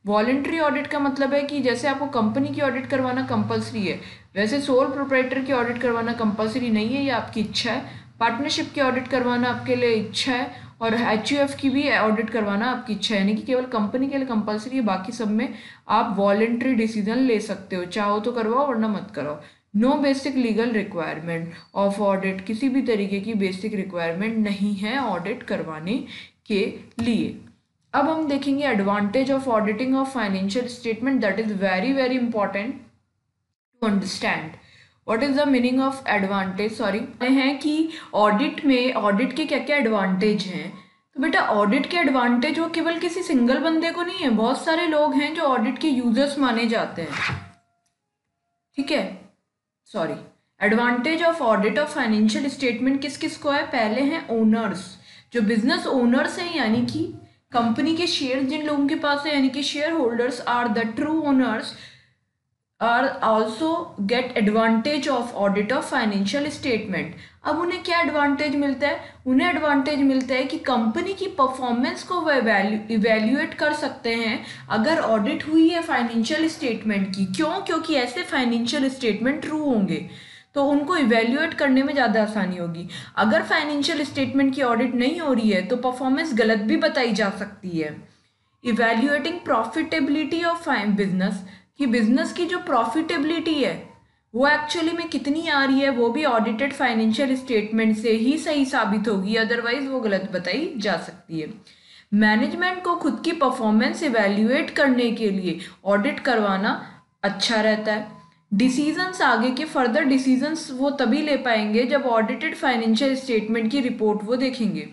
वॉलेंट्री ऑडिट का मतलब है कि जैसे आपको कंपनी की ऑडिट करवाना कंपलसरी है, वैसे सोल प्रोप्राइटर की ऑडिट करवाना कंपलसरी नहीं है, ये आपकी इच्छा है। पार्टनरशिप की ऑडिट करवाना आपके लिए इच्छा है और HUF की भी ऑडिट करवाना आपकी इच्छा है, यानी कि केवल कंपनी के लिए कंपलसरी है, बाकी सब में आप वॉलेंट्री डिसीजन ले सकते हो, चाहो तो करवाओ वरना मत कराओ। No basic legal requirement of audit, किसी भी तरीके की बेसिक रिक्वायरमेंट नहीं है ऑडिट करवाने के लिए। अब हम देखेंगे advantage of auditing of financial statement, that is very very important to understand. What is the meaning of advantage? Sorry है कि ऑडिट में ऑडिट के क्या क्या एडवांटेज हैं। तो बेटा ऑडिट के एडवांटेज वो केवल किसी सिंगल बंदे को नहीं है, बहुत सारे लोग हैं जो ऑडिट के यूजर्स माने जाते हैं, ठीक है। Sorry, advantage of audit of financial statement किस किस को है? पहले हैं ओनर्स, जो बिजनेस ओनर्स हैं, यानी कि कंपनी के शेयर जिन लोगों के पास है, यानी कि shareholders are the true owners are also get advantage of audit of financial statement. अब उन्हें क्या एडवांटेज मिलता है? उन्हें एडवांटेज मिलता है कि कंपनी की परफॉर्मेंस को वह इवेल्युएट कर सकते हैं अगर ऑडिट हुई है फाइनेंशियल स्टेटमेंट की। क्यों? क्योंकि ऐसे फाइनेंशियल स्टेटमेंट ट्रू होंगे। तो तो उनको इवेल्युएट करने में ज़्यादा आसानी होगी। अगर फाइनेंशियल स्टेटमेंट की ऑडिट नहीं हो रही है तो परफॉर्मेंस गलत भी बताई जा सकती है। इवेल्युएटिंग प्रॉफिटेबिलिटी ऑफ बिजनेस, कि बिजनेस की जो प्रॉफिटेबिलिटी है वो एक्चुअली में कितनी आ रही है, वो भी ऑडिटेड फाइनेंशियल स्टेटमेंट से ही सही साबित होगी, अदरवाइज वो गलत बताई जा सकती है। मैनेजमेंट को खुद की परफॉर्मेंस इवेल्युएट करने के लिए ऑडिट करवाना अच्छा रहता है। डिसीजंस, आगे के फर्दर डिसीजंस वो तभी ले पाएंगे जब ऑडिटेड फाइनेंशियल स्टेटमेंट की रिपोर्ट वो देखेंगे।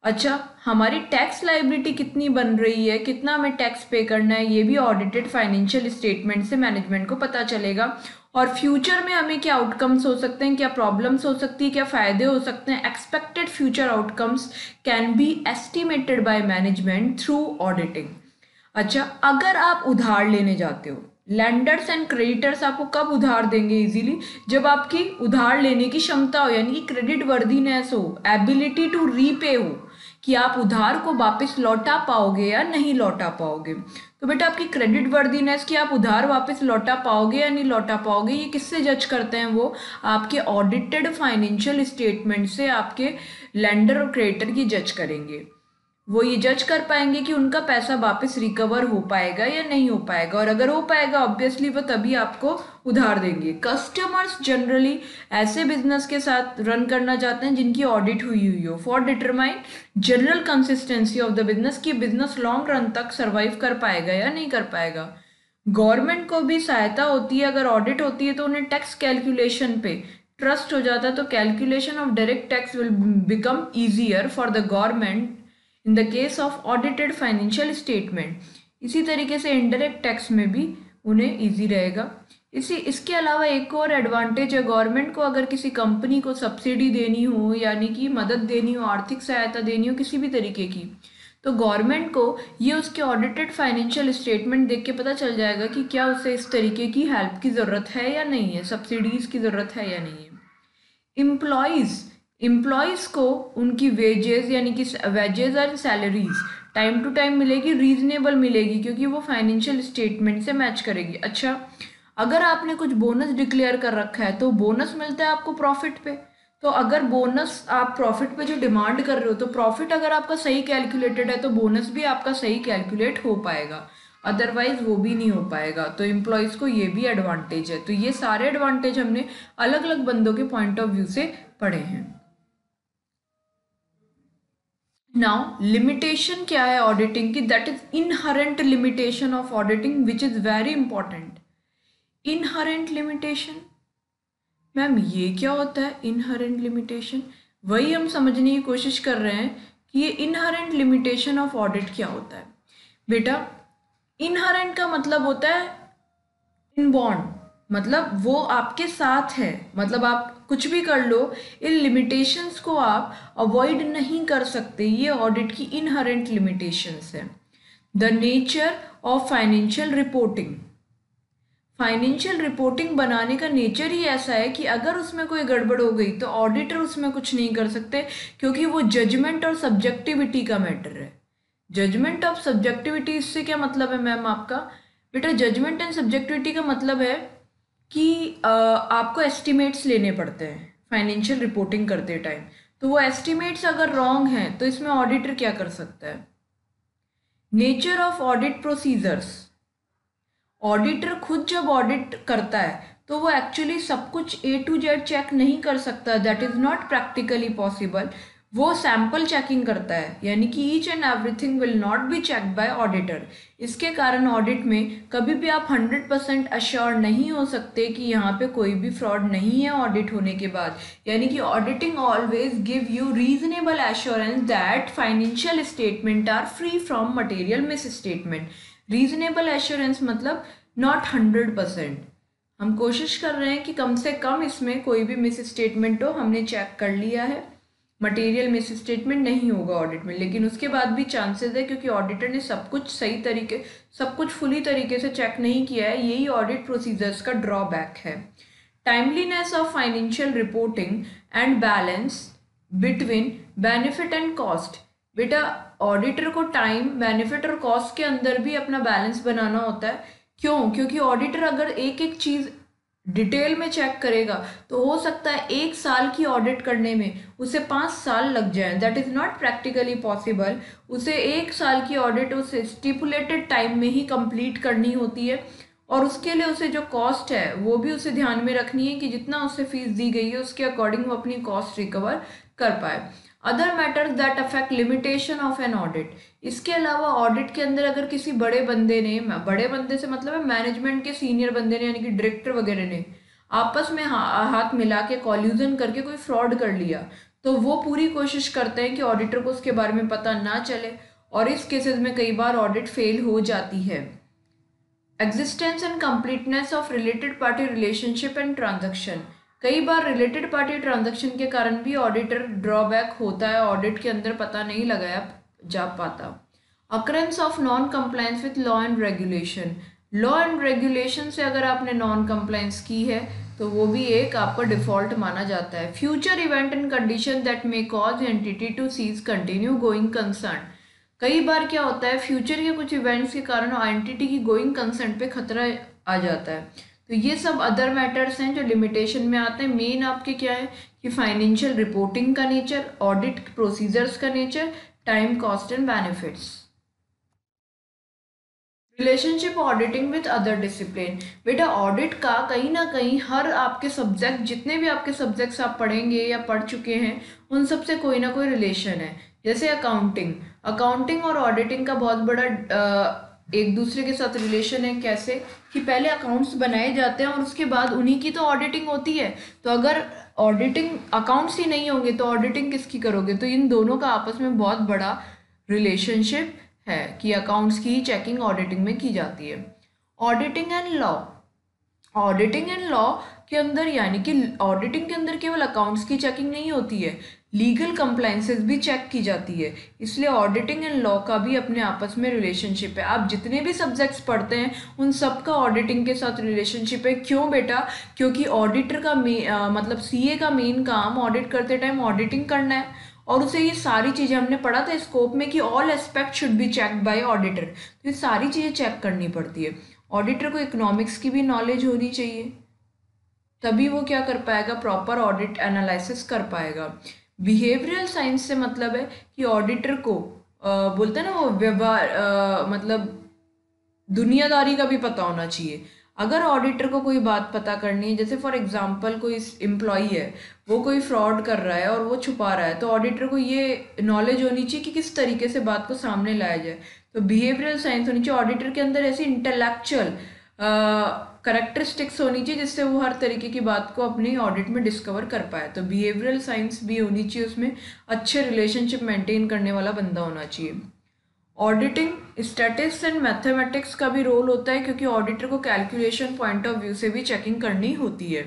अच्छा, हमारी टैक्स लाइबिलिटी कितनी बन रही है, कितना हमें टैक्स पे करना है, ये भी ऑडिटेड फाइनेंशियल स्टेटमेंट से मैनेजमेंट को पता चलेगा। और फ्यूचर में हमें क्या आउटकम्स हो सकते हैं, क्या प्रॉब्लम्स हो सकती है, क्या फ़ायदे हो सकते हैं, expected future outcomes can be estimated by management through auditing. अच्छा, अगर आप उधार लेने जाते हो, लैंडर्स एंड क्रेडिटर्स आपको कब उधार देंगे इजीली, जब आपकी उधार लेने की क्षमता हो, यानी कि क्रेडिट वर्दीनेस हो, एबिलिटी टू रीपे हो, कि आप उधार को वापस लौटा पाओगे या नहीं लौटा पाओगे। तो बेटा आपकी क्रेडिट वर्दीनेस, कि आप उधार वापस लौटा पाओगे या नहीं लौटा पाओगे, ये किससे जज करते हैं, वो आपके ऑडिटेड फाइनेंशियल स्टेटमेंट से आपके लैंडर और क्रेडिटर की जज करेंगे। वो ये जज कर पाएंगे कि उनका पैसा वापस रिकवर हो पाएगा या नहीं हो पाएगा, और अगर हो पाएगा ऑब्वियसली वो तभी आपको उधार देंगे। कस्टमर्स जनरली ऐसे बिजनेस के साथ रन करना चाहते हैं जिनकी ऑडिट हुई हो, for determine general consistency of the business, कि बिजनेस लॉन्ग रन तक सर्वाइव कर पाएगा या नहीं कर पाएगा। गवर्नमेंट को भी सहायता होती है, अगर ऑडिट होती है तो उन्हें टैक्स कैलकुलेशन पे ट्रस्ट हो जाता है, तो calculation of direct tax will become easier for the government in the case of audited financial statement. इसी तरीके से इनडायरेक्ट टैक्स में भी उन्हें इजी रहेगा। इसके अलावा एक और एडवांटेज है, गवर्नमेंट को अगर किसी कंपनी को सब्सिडी देनी हो, यानी कि मदद देनी हो, आर्थिक सहायता देनी हो किसी भी तरीके की, तो गवर्नमेंट को ये उसके ऑडिटेड फाइनेंशियल स्टेटमेंट देख के पता चल जाएगा कि क्या उसे इस तरीके की हेल्प की ज़रूरत है या नहीं है, सब्सिडीज़ की ज़रूरत है या नहीं है। एम्प्लॉयज़ को उनकी वेजेस, यानी कि वेजेस और सैलरीज टाइम टू टाइम मिलेगी, रीजनेबल मिलेगी, क्योंकि वो फाइनेंशियल स्टेटमेंट से मैच करेगी। अच्छा, अगर आपने कुछ बोनस डिक्लेयर कर रखा है तो बोनस मिलता है आपको प्रॉफिट पे, तो अगर बोनस आप प्रॉफिट पे जो डिमांड कर रहे हो, तो प्रॉफिट अगर आपका सही कैलकुलेटेड है तो बोनस भी आपका सही कैलकुलेट हो पाएगा, अदरवाइज वो भी नहीं हो पाएगा। तो एम्प्लॉयज़ को ये भी एडवांटेज है। तो ये सारे एडवांटेज हमने अलग अलग बंदों के पॉइंट ऑफ व्यू से पढ़े हैं। नाउ लिमिटेशन क्या है ऑडिटिंग की, that is inherent limitation of auditing which is very important. Inherent limitation, ma'am ये क्या होता है इनहरेंट लिमिटेशन? वही हम समझने की कोशिश कर रहे हैं कि ये इनहरेंट लिमिटेशन ऑफ ऑडिट क्या होता है। बेटा इनहरेंट का मतलब होता है इनबॉर्न, मतलब वो आपके साथ है, मतलब आप कुछ भी कर लो, इन लिमिटेशंस को आप अवॉइड नहीं कर सकते, ये ऑडिट की इनहरेंट लिमिटेशंस है। The nature of financial reporting, financial reporting बनाने का नेचर ही ऐसा है कि अगर उसमें कोई गड़बड़ हो गई तो ऑडिटर उसमें कुछ नहीं कर सकते, क्योंकि वो जजमेंट और सब्जेक्टिविटी का मैटर है। जजमेंट ऑफ सब्जेक्टिविटी, इससे क्या मतलब है मैम आपका? बेटा जजमेंट एंड सब्जेक्टिविटी का मतलब है कि आपको एस्टिमेट्स लेने पड़ते हैं फाइनेंशियल रिपोर्टिंग करते टाइम, तो वो एस्टिमेट्स अगर रॉन्ग हैं तो इसमें ऑडिटर क्या कर सकता है? Nature of audit procedures, auditor खुद जब ऑडिट करता है तो वो एक्चुअली सब कुछ A to Z चेक नहीं कर सकता, that is not practically possible. वो सैम्पल चेकिंग करता है, यानी कि each and everything will not be checked by auditor. इसके कारण ऑडिट में कभी भी आप 100% अश्योर नहीं हो सकते कि यहाँ पे कोई भी फ्रॉड नहीं है ऑडिट होने के बाद, यानी कि auditing always give you reasonable assurance that financial statement are free from material misstatement. Reasonable assurance मतलब नॉट 100%, हम कोशिश कर रहे हैं कि कम से कम इसमें कोई भी मिस स्टेटमेंट हो, हमने चेक कर लिया है, मटेरियल मिस स्टेटमेंट नहीं होगा ऑडिट में, लेकिन उसके बाद भी चांसेस है क्योंकि ऑडिटर ने सब कुछ सही तरीके, सब कुछ फुली तरीके से चेक नहीं किया है, यही ऑडिट प्रोसीजर्स का ड्रॉबैक है। Timeliness of financial reporting and balance between benefit and cost, बेटा ऑडिटर को टाइम, बेनिफिट और कॉस्ट के अंदर भी अपना बैलेंस बनाना होता है। क्यों? क्योंकि ऑडिटर अगर एक एक चीज़ डिटेल में चेक करेगा तो हो सकता है 1 साल की ऑडिट करने में उसे 5 साल लग जाए। That is not practically possible. उसे 1 साल की ऑडिट उस स्टिपुलेटेड टाइम में ही कंप्लीट करनी होती है, और उसके लिए उसे जो कॉस्ट है वो भी उसे ध्यान में रखनी है कि जितना उसे फीस दी गई है उसके अकॉर्डिंग वो अपनी कॉस्ट रिकवर कर पाए। Other matters that affect limitation of an audit. इसके अलावा ऑडिट के अंदर अगर किसी बड़े बंदे ने, बड़े बंदे से मतलब है मैनेजमेंट के सीनियर बंदे ने यानी कि डायरेक्टर वगैरह ने आपस में हाथ मिला के कॉल्यूजन करके कोई फ्रॉड कर लिया, तो वो पूरी कोशिश करते हैं कि ऑडिटर को उसके बारे में पता ना चले, और इस केसेस में कई बार ऑडिट फेल हो जाती है। Existence and completeness of related party relationship and transaction. कई बार रिलेटेड पार्टी ट्रांजैक्शन के कारण भी ऑडिटर ड्रॉबैक होता है, ऑडिट के अंदर पता नहीं लगाया जा पाता। Occurrence of non compliance with law and regulation. Law and regulation से अगर आपने नॉन कंप्लायंस की है तो वो भी एक आपका डिफॉल्ट माना जाता है। Future event and condition that may cause entity to cease continue going concern. कई बार क्या होता है, फ्यूचर के कुछ इवेंट्स के कारण एंटिटी की गोइंग कंसर्न पे खतरा आ जाता है। तो ये सब अदर मैटर्स हैं जो लिमिटेशन में आते हैं। मेन आपके क्या है कि फाइनेंशियल रिपोर्टिंग का नेचर, ऑडिट प्रोसीजर्स का nature, time, cost and benefits. Relationship auditing with other discipline. बेटा ऑडिट का कहीं ना कहीं हर आपके सब्जेक्ट, जितने भी आपके सब्जेक्ट्स आप पढ़ेंगे या पढ़ चुके हैं, उन सब से कोई ना कोई रिलेशन है। जैसे अकाउंटिंग और ऑडिटिंग का बहुत बड़ा एक दूसरे के साथ रिलेशन है। कैसे कि पहले अकाउंट्स बनाए जाते हैं और उसके बाद उन्हीं की तो ऑडिटिंग होती है। तो अगर ऑडिटिंग अकाउंट्स ही नहीं होंगे तो ऑडिटिंग किसकी करोगे? तो इन दोनों का आपस में बहुत बड़ा रिलेशनशिप है कि अकाउंट्स की चेकिंग ऑडिटिंग में की जाती है। Auditing and law. Auditing and law के अंदर यानी कि ऑडिटिंग के अंदर केवल अकाउंट्स की चेकिंग नहीं होती है, लीगल कंप्लायंसेस भी चेक की जाती है। इसलिए ऑडिटिंग एंड लॉ का भी अपने आपस में रिलेशनशिप है। आप जितने भी सब्जेक्ट्स पढ़ते हैं उन सब का ऑडिटिंग के साथ रिलेशनशिप है। क्यों बेटा? क्योंकि ऑडिटर का मतलब सीए का मेन काम ऑडिट करते टाइम ऑडिटिंग करना है, और उसे ये सारी चीज़ें हमने पढ़ा था स्कोप में कि all aspect should be checked by auditor. तो ये सारी चीज़ें चेक करनी पड़ती है। ऑडिटर को इकोनॉमिक्स की भी नॉलेज होनी चाहिए, तभी वो क्या कर पाएगा, प्रॉपर ऑडिट एनालिसिस कर पाएगा। बिहेवियरल साइंस से मतलब है कि ऑडिटर को बोलते हैं ना वो व्यवहार मतलब दुनियादारी का भी पता होना चाहिए। अगर ऑडिटर को कोई बात पता करनी है, जैसे फॉर एग्जांपल कोई एम्प्लॉई है वो कोई फ्रॉड कर रहा है और वो छुपा रहा है, तो ऑडिटर को ये नॉलेज होनी चाहिए कि किस तरीके से बात को सामने लाया जाए। तो बिहेवियरल साइंस होनी चाहिए। ऑडिटर के अंदर ऐसी इंटेलेक्चुअल करेक्टरिस्टिक्स होनी चाहिए जिससे वो हर तरीके की बात को अपनी ऑडिट में डिस्कवर कर पाए। तो बिहेवियरल साइंस भी होनी चाहिए, उसमें अच्छे रिलेशनशिप मेंटेन करने वाला बंदा होना चाहिए। ऑडिटिंग स्टैटिस्टिक्स एंड मैथमेटिक्स का भी रोल होता है, क्योंकि ऑडिटर को कैलकुलेशन पॉइंट ऑफ व्यू से भी चेकिंग करनी होती है।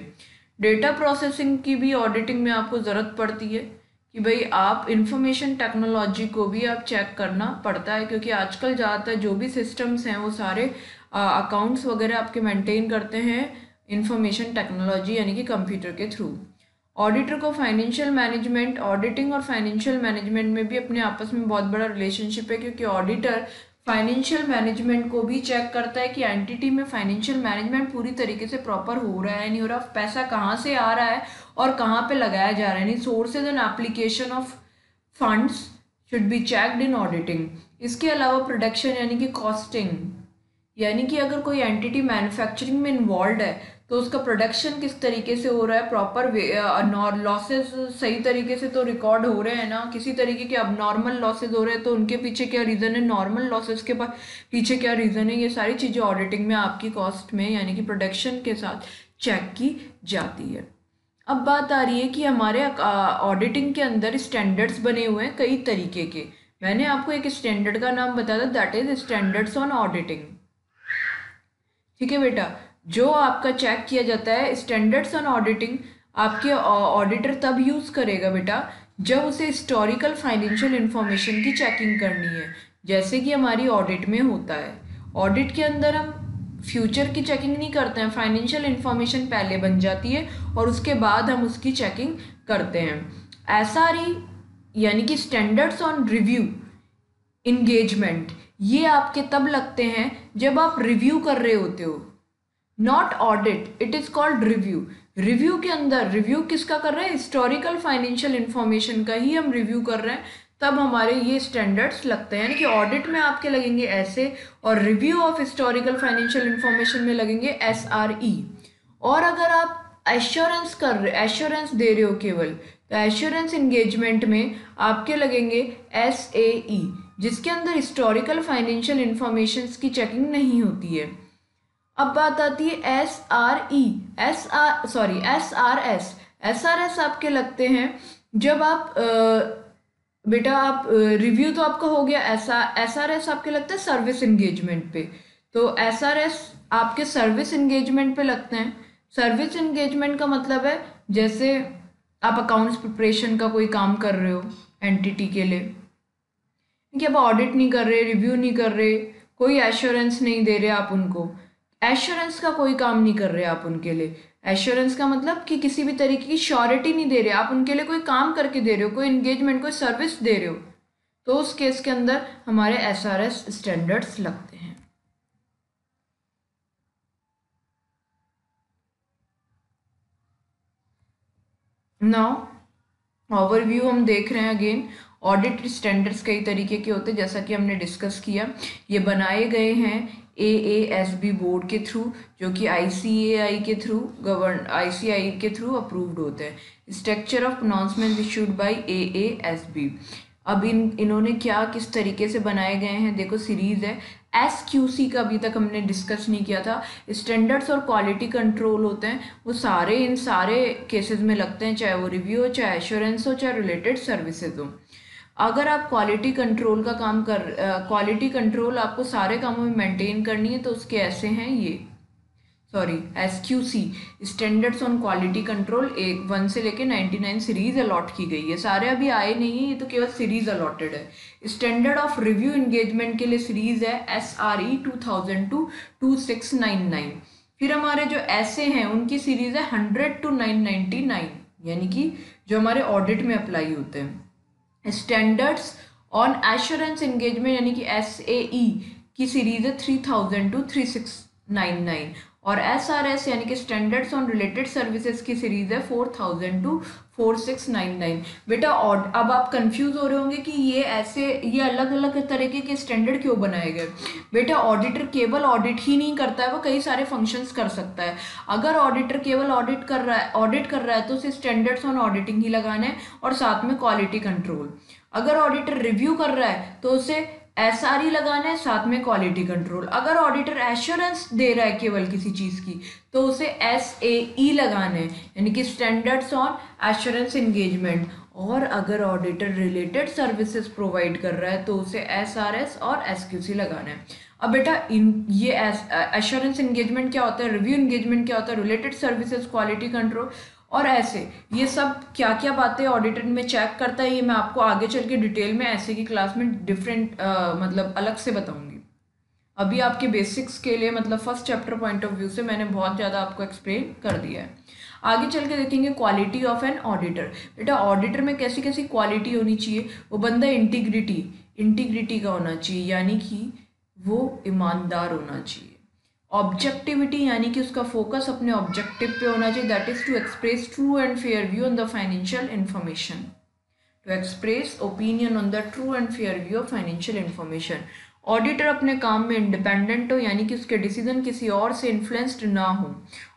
डेटा प्रोसेसिंग की भी ऑडिटिंग में आपको ज़रूरत पड़ती है कि भाई आप इंफॉर्मेशन टेक्नोलॉजी को भी आप चेक करना पड़ता है, क्योंकि आजकल ज़्यादातर जो भी सिस्टम्स हैं वो सारे अकाउंट्स वगैरह आपके मेंटेन करते हैं इंफॉर्मेशन टेक्नोलॉजी यानी कि कंप्यूटर के थ्रू। ऑडिटर को फाइनेंशियल मैनेजमेंट, ऑडिटिंग और फाइनेंशियल मैनेजमेंट में भी अपने आपस में बहुत बड़ा रिलेशनशिप है, क्योंकि ऑडिटर फाइनेंशियल मैनेजमेंट को भी चेक करता है कि एंटिटी में फाइनेंशियल मैनेजमेंट पूरी तरीके से प्रॉपर हो रहा है नहीं हो रहा, पैसा कहाँ से आ रहा है और कहाँ पे लगाया जा रहा है, यानी sources and application of funds should be checked in auditing. इसके अलावा प्रोडक्शन यानी कि कॉस्टिंग, यानी कि अगर कोई एंटिटी मैन्युफैक्चरिंग में इन्वॉल्व है तो उसका प्रोडक्शन किस तरीके से हो रहा है, प्रॉपर लॉसेस सही तरीके से तो रिकॉर्ड हो रहे हैं ना, किसी तरीके के अबनॉर्मल लॉसेस हो रहे हैं तो उनके पीछे क्या रीज़न है, नॉर्मल लॉसेस के पीछे क्या रीज़न है, ये सारी चीज़ें ऑडिटिंग में आपकी कॉस्ट में यानी कि प्रोडक्शन के साथ चेक की जाती है। अब बात आ रही है कि हमारे ऑडिटिंग के अंदर स्टैंडर्ड्स बने हुए हैं कई तरीके के। मैंने आपको एक स्टैंडर्ड का नाम बताया था, that is standards on auditing. ठीक है बेटा, जो आपका चेक किया जाता है स्टैंडर्ड्स ऑन ऑडिटिंग आपके ऑडिटर तब यूज़ करेगा बेटा जब उसे हिस्टोरिकल फाइनेंशियल इंफॉर्मेशन की चेकिंग करनी है, जैसे कि हमारी ऑडिट में होता है। ऑडिट के अंदर हम फ्यूचर की चेकिंग नहीं करते हैं, फाइनेंशियल इंफॉर्मेशन पहले बन जाती है और उसके बाद हम उसकी चेकिंग करते हैं। एसआरई यानी कि स्टैंडर्ड्स ऑन रिव्यू इंगेजमेंट, ये आपके तब लगते हैं जब आप रिव्यू कर रहे होते हो। Not audit, it is called review. Review के अंदर रिव्यू किसका कर रहे हैं, हिस्टोरिकल फाइनेंशियल इंफॉर्मेशन का ही हम रिव्यू कर रहे हैं, तब हमारे ये स्टैंडर्ड्स लगते हैं। यानी कि ऑडिट में आपके लगेंगे ऐसे, और review of historical financial information में लगेंगे SRE। और अगर आप एश्योरेंस कर रहे, एश्योरेंस दे रहे हो केवल, तो एश्योरेंस इंगेजमेंट में आपके लगेंगे SAE, जिसके अंदर हिस्टोरिकल फाइनेंशियल इंफॉर्मेशन की चेकिंग नहीं होती है। अब बात आती है SRS आपके लगते हैं जब आप बेटा आप रिव्यू तो आपका हो गया, SRS आपके लगता है सर्विस इंगेजमेंट पे। तो SRS आपके सर्विस इंगेजमेंट पे लगते हैं। सर्विस इंगेजमेंट का मतलब है जैसे आप अकाउंट्स प्रिपरेशन का कोई काम कर रहे हो एंटिटी के लिए, कि आप ऑडिट नहीं कर रहे, रिव्यू नहीं कर रहे, कोई एश्योरेंस नहीं दे रहे आप उनको, एश्योरेंस का कोई काम नहीं कर रहे आप उनके लिए। एश्योरेंस का मतलब कि किसी भी तरीके की श्योरिटी नहीं दे रहे आप उनके लिए, कोई काम करके दे रहे हो, कोई इंगेजमेंट, कोई सर्विस दे रहे हो, तो उस केस के अंदर हमारे SRS स्टैंडर्ड्स लगते हैं। नाउ ओवरव्यू हम देख रहे हैं अगेन। ऑडिट स्टैंडर्ड्स कई तरीके के होते हैं, जैसा कि हमने डिस्कस किया। ये बनाए गए हैं AASB बोर्ड के थ्रू, जो कि ICAI के थ्रू ICAI के थ्रू अप्रूव्ड होते हैं। Structure of pronouncement issued by AASB। अब इन्होंने क्या किस तरीके से बनाए गए हैं, देखो सीरीज है। SQC का अभी तक हमने डिस्कस नहीं किया था। स्टैंडर्ड्स और क्वालिटी कंट्रोल होते हैं, वो सारे इन सारे केसेस में लगते हैं, चाहे वो रिव्यू हो, चाहे एश्योरेंस हो, चाहे रिलेटेड सर्विसेज हो। अगर आप क्वालिटी कंट्रोल का काम क्वालिटी कंट्रोल आपको सारे कामों में मेंटेन करनी है, तो उसके ऐसे हैं ये, SQC standards on quality control 1 से लेके 99 सीरीज अलॉट की गई है। सारे अभी आए नहीं है, ये तो केवल सीरीज अलॉटेड है। स्टैंडर्ड ऑफ रिव्यू एंगेजमेंट के लिए सीरीज है SRE 2002-2699। फिर हमारे जो ऐसे हैं उनकी सीरीज है 100 to 999, यानी कि जो हमारे ऑडिट में अप्लाई होते हैं। स्टैंडर्ड्स ऑन एश्योरेंस एंगेजमेंट यानी कि SAE की सीरीज है 3000 to 3699, और SRS यानी कि स्टैंडर्ड्स ऑन रिलेटेड सर्विसेज की सीरीज है 4000 to 4699। बेटा अब आप कंफ्यूज हो रहे होंगे कि ये अलग अलग तरीके के स्टैंडर्ड क्यों बनाए गए। बेटा ऑडिटर केवल ऑडिट ही नहीं करता है, वो कई सारे फंक्शंस कर सकता है। अगर ऑडिटर केवल ऑडिट कर रहा है तो उसे स्टैंडर्ड्स ऑन ऑडिटिंग ही लगाना है, और साथ में क्वालिटी कंट्रोल। अगर ऑडिटर रिव्यू कर रहा है तो उसे SRE लगाना है, साथ में क्वालिटी कंट्रोल। अगर ऑडिटर एश्योरेंस दे रहा है केवल किसी चीज़ की, तो उसे SAE लगाना है, यानी कि स्टैंडर्ड्स ऑन एश्योरेंस एंगेजमेंट। और अगर ऑडिटर रिलेटेड सर्विसेज प्रोवाइड कर रहा है तो उसे SRS और SQC लगाना है। अब बेटा ये एश्योरेंस एंगेजमेंट क्या होता है, रिव्यू एंगेजमेंट क्या होता है, रिलेटेड सर्विसेज, क्वालिटी कंट्रोल, और ऐसे ये सब क्या क्या बातें ऑडिटर में चेक करता है, ये मैं आपको आगे चल के डिटेल में ऐसे की क्लास में डिफरेंट मतलब अलग से बताऊंगी। अभी आपके बेसिक्स के लिए मतलब first chapter point of view से मैंने बहुत ज़्यादा आपको एक्सप्लेन कर दिया है। आगे चल के देखेंगे क्वालिटी ऑफ एन ऑडिटर। बेटा ऑडिटर में कैसी कैसी क्वालिटी होनी चाहिए, वो बंदा इंटीग्रिटी का होना चाहिए, यानी कि वो ईमानदार होना चाहिए। ऑब्जेक्टिविटी यानी कि उसका फोकस अपने ऑब्जेक्टिव पे होना चाहिए, that is to express true and fair view on the financial information, to express opinion on the true and fair view of financial information. Auditor अपने काम में इंडिपेंडेंट हो, यानी कि उसके डिसीजन किसी और से इन्फ्लुएंस्ड ना हो।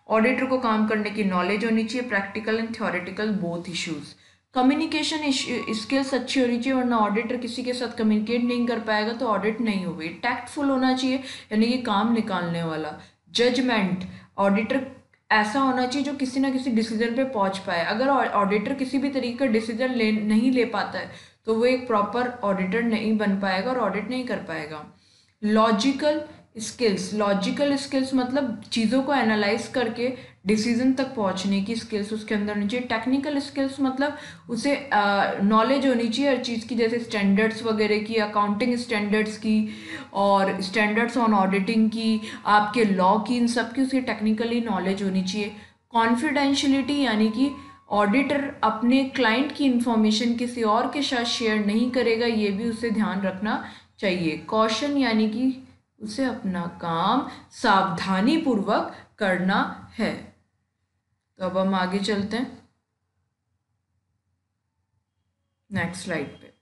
ऑडिटर को काम करने की नॉलेज होनी चाहिए, practical and theoretical both issues. Communication skills अच्छी होनी चाहिए, वरना ऑडिटर किसी के साथ कम्युनिकेट नहीं कर पाएगा तो ऑडिट नहीं होगी। टैक्टफुल होना चाहिए, यानी कि काम निकालने वाला। जजमेंट, ऑडिटर ऐसा होना चाहिए जो किसी ना किसी डिसीजन पे पहुंच पाए। अगर ऑडिटर किसी भी तरीके का डिसीजन नहीं ले पाता है तो वो एक प्रॉपर ऑडिटर नहीं बन पाएगा और ऑडिट नहीं कर पाएगा। लॉजिकल स्किल्स मतलब चीज़ों को एनालाइज करके डिसीजन तक पहुंचने की स्किल्स उसके अंदर होनी चाहिए। टेक्निकल स्किल्स मतलब उसे नॉलेज होनी चाहिए हर चीज़ की, जैसे स्टैंडर्ड्स वगैरह की, अकाउंटिंग स्टैंडर्ड्स की और स्टैंडर्ड्स ऑन ऑडिटिंग की, आपके लॉ की, इन सब की उसे टेक्निकली नॉलेज होनी चाहिए। कॉन्फिडेंशियलिटी यानी कि ऑडिटर अपने क्लाइंट की इंफॉर्मेशन किसी और के साथ शेयर नहीं करेगा, ये भी उसे ध्यान रखना चाहिए। कॉशन यानी कि उसे अपना काम सावधानी पूर्वक करना है। तो अब हम आगे चलते हैं नेक्स्ट स्लाइड पे।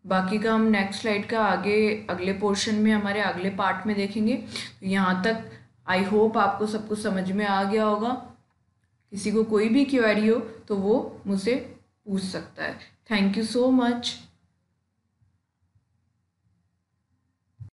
बाकी का हम नेक्स्ट स्लाइड का आगे अगले पोर्शन में, हमारे अगले पार्ट में देखेंगे। तो यहाँ तक आई होप आपको सब कुछ समझ में आ गया होगा। किसी को कोई भी क्वेरी हो तो वो मुझसे पूछ सकता है। Thank you so much.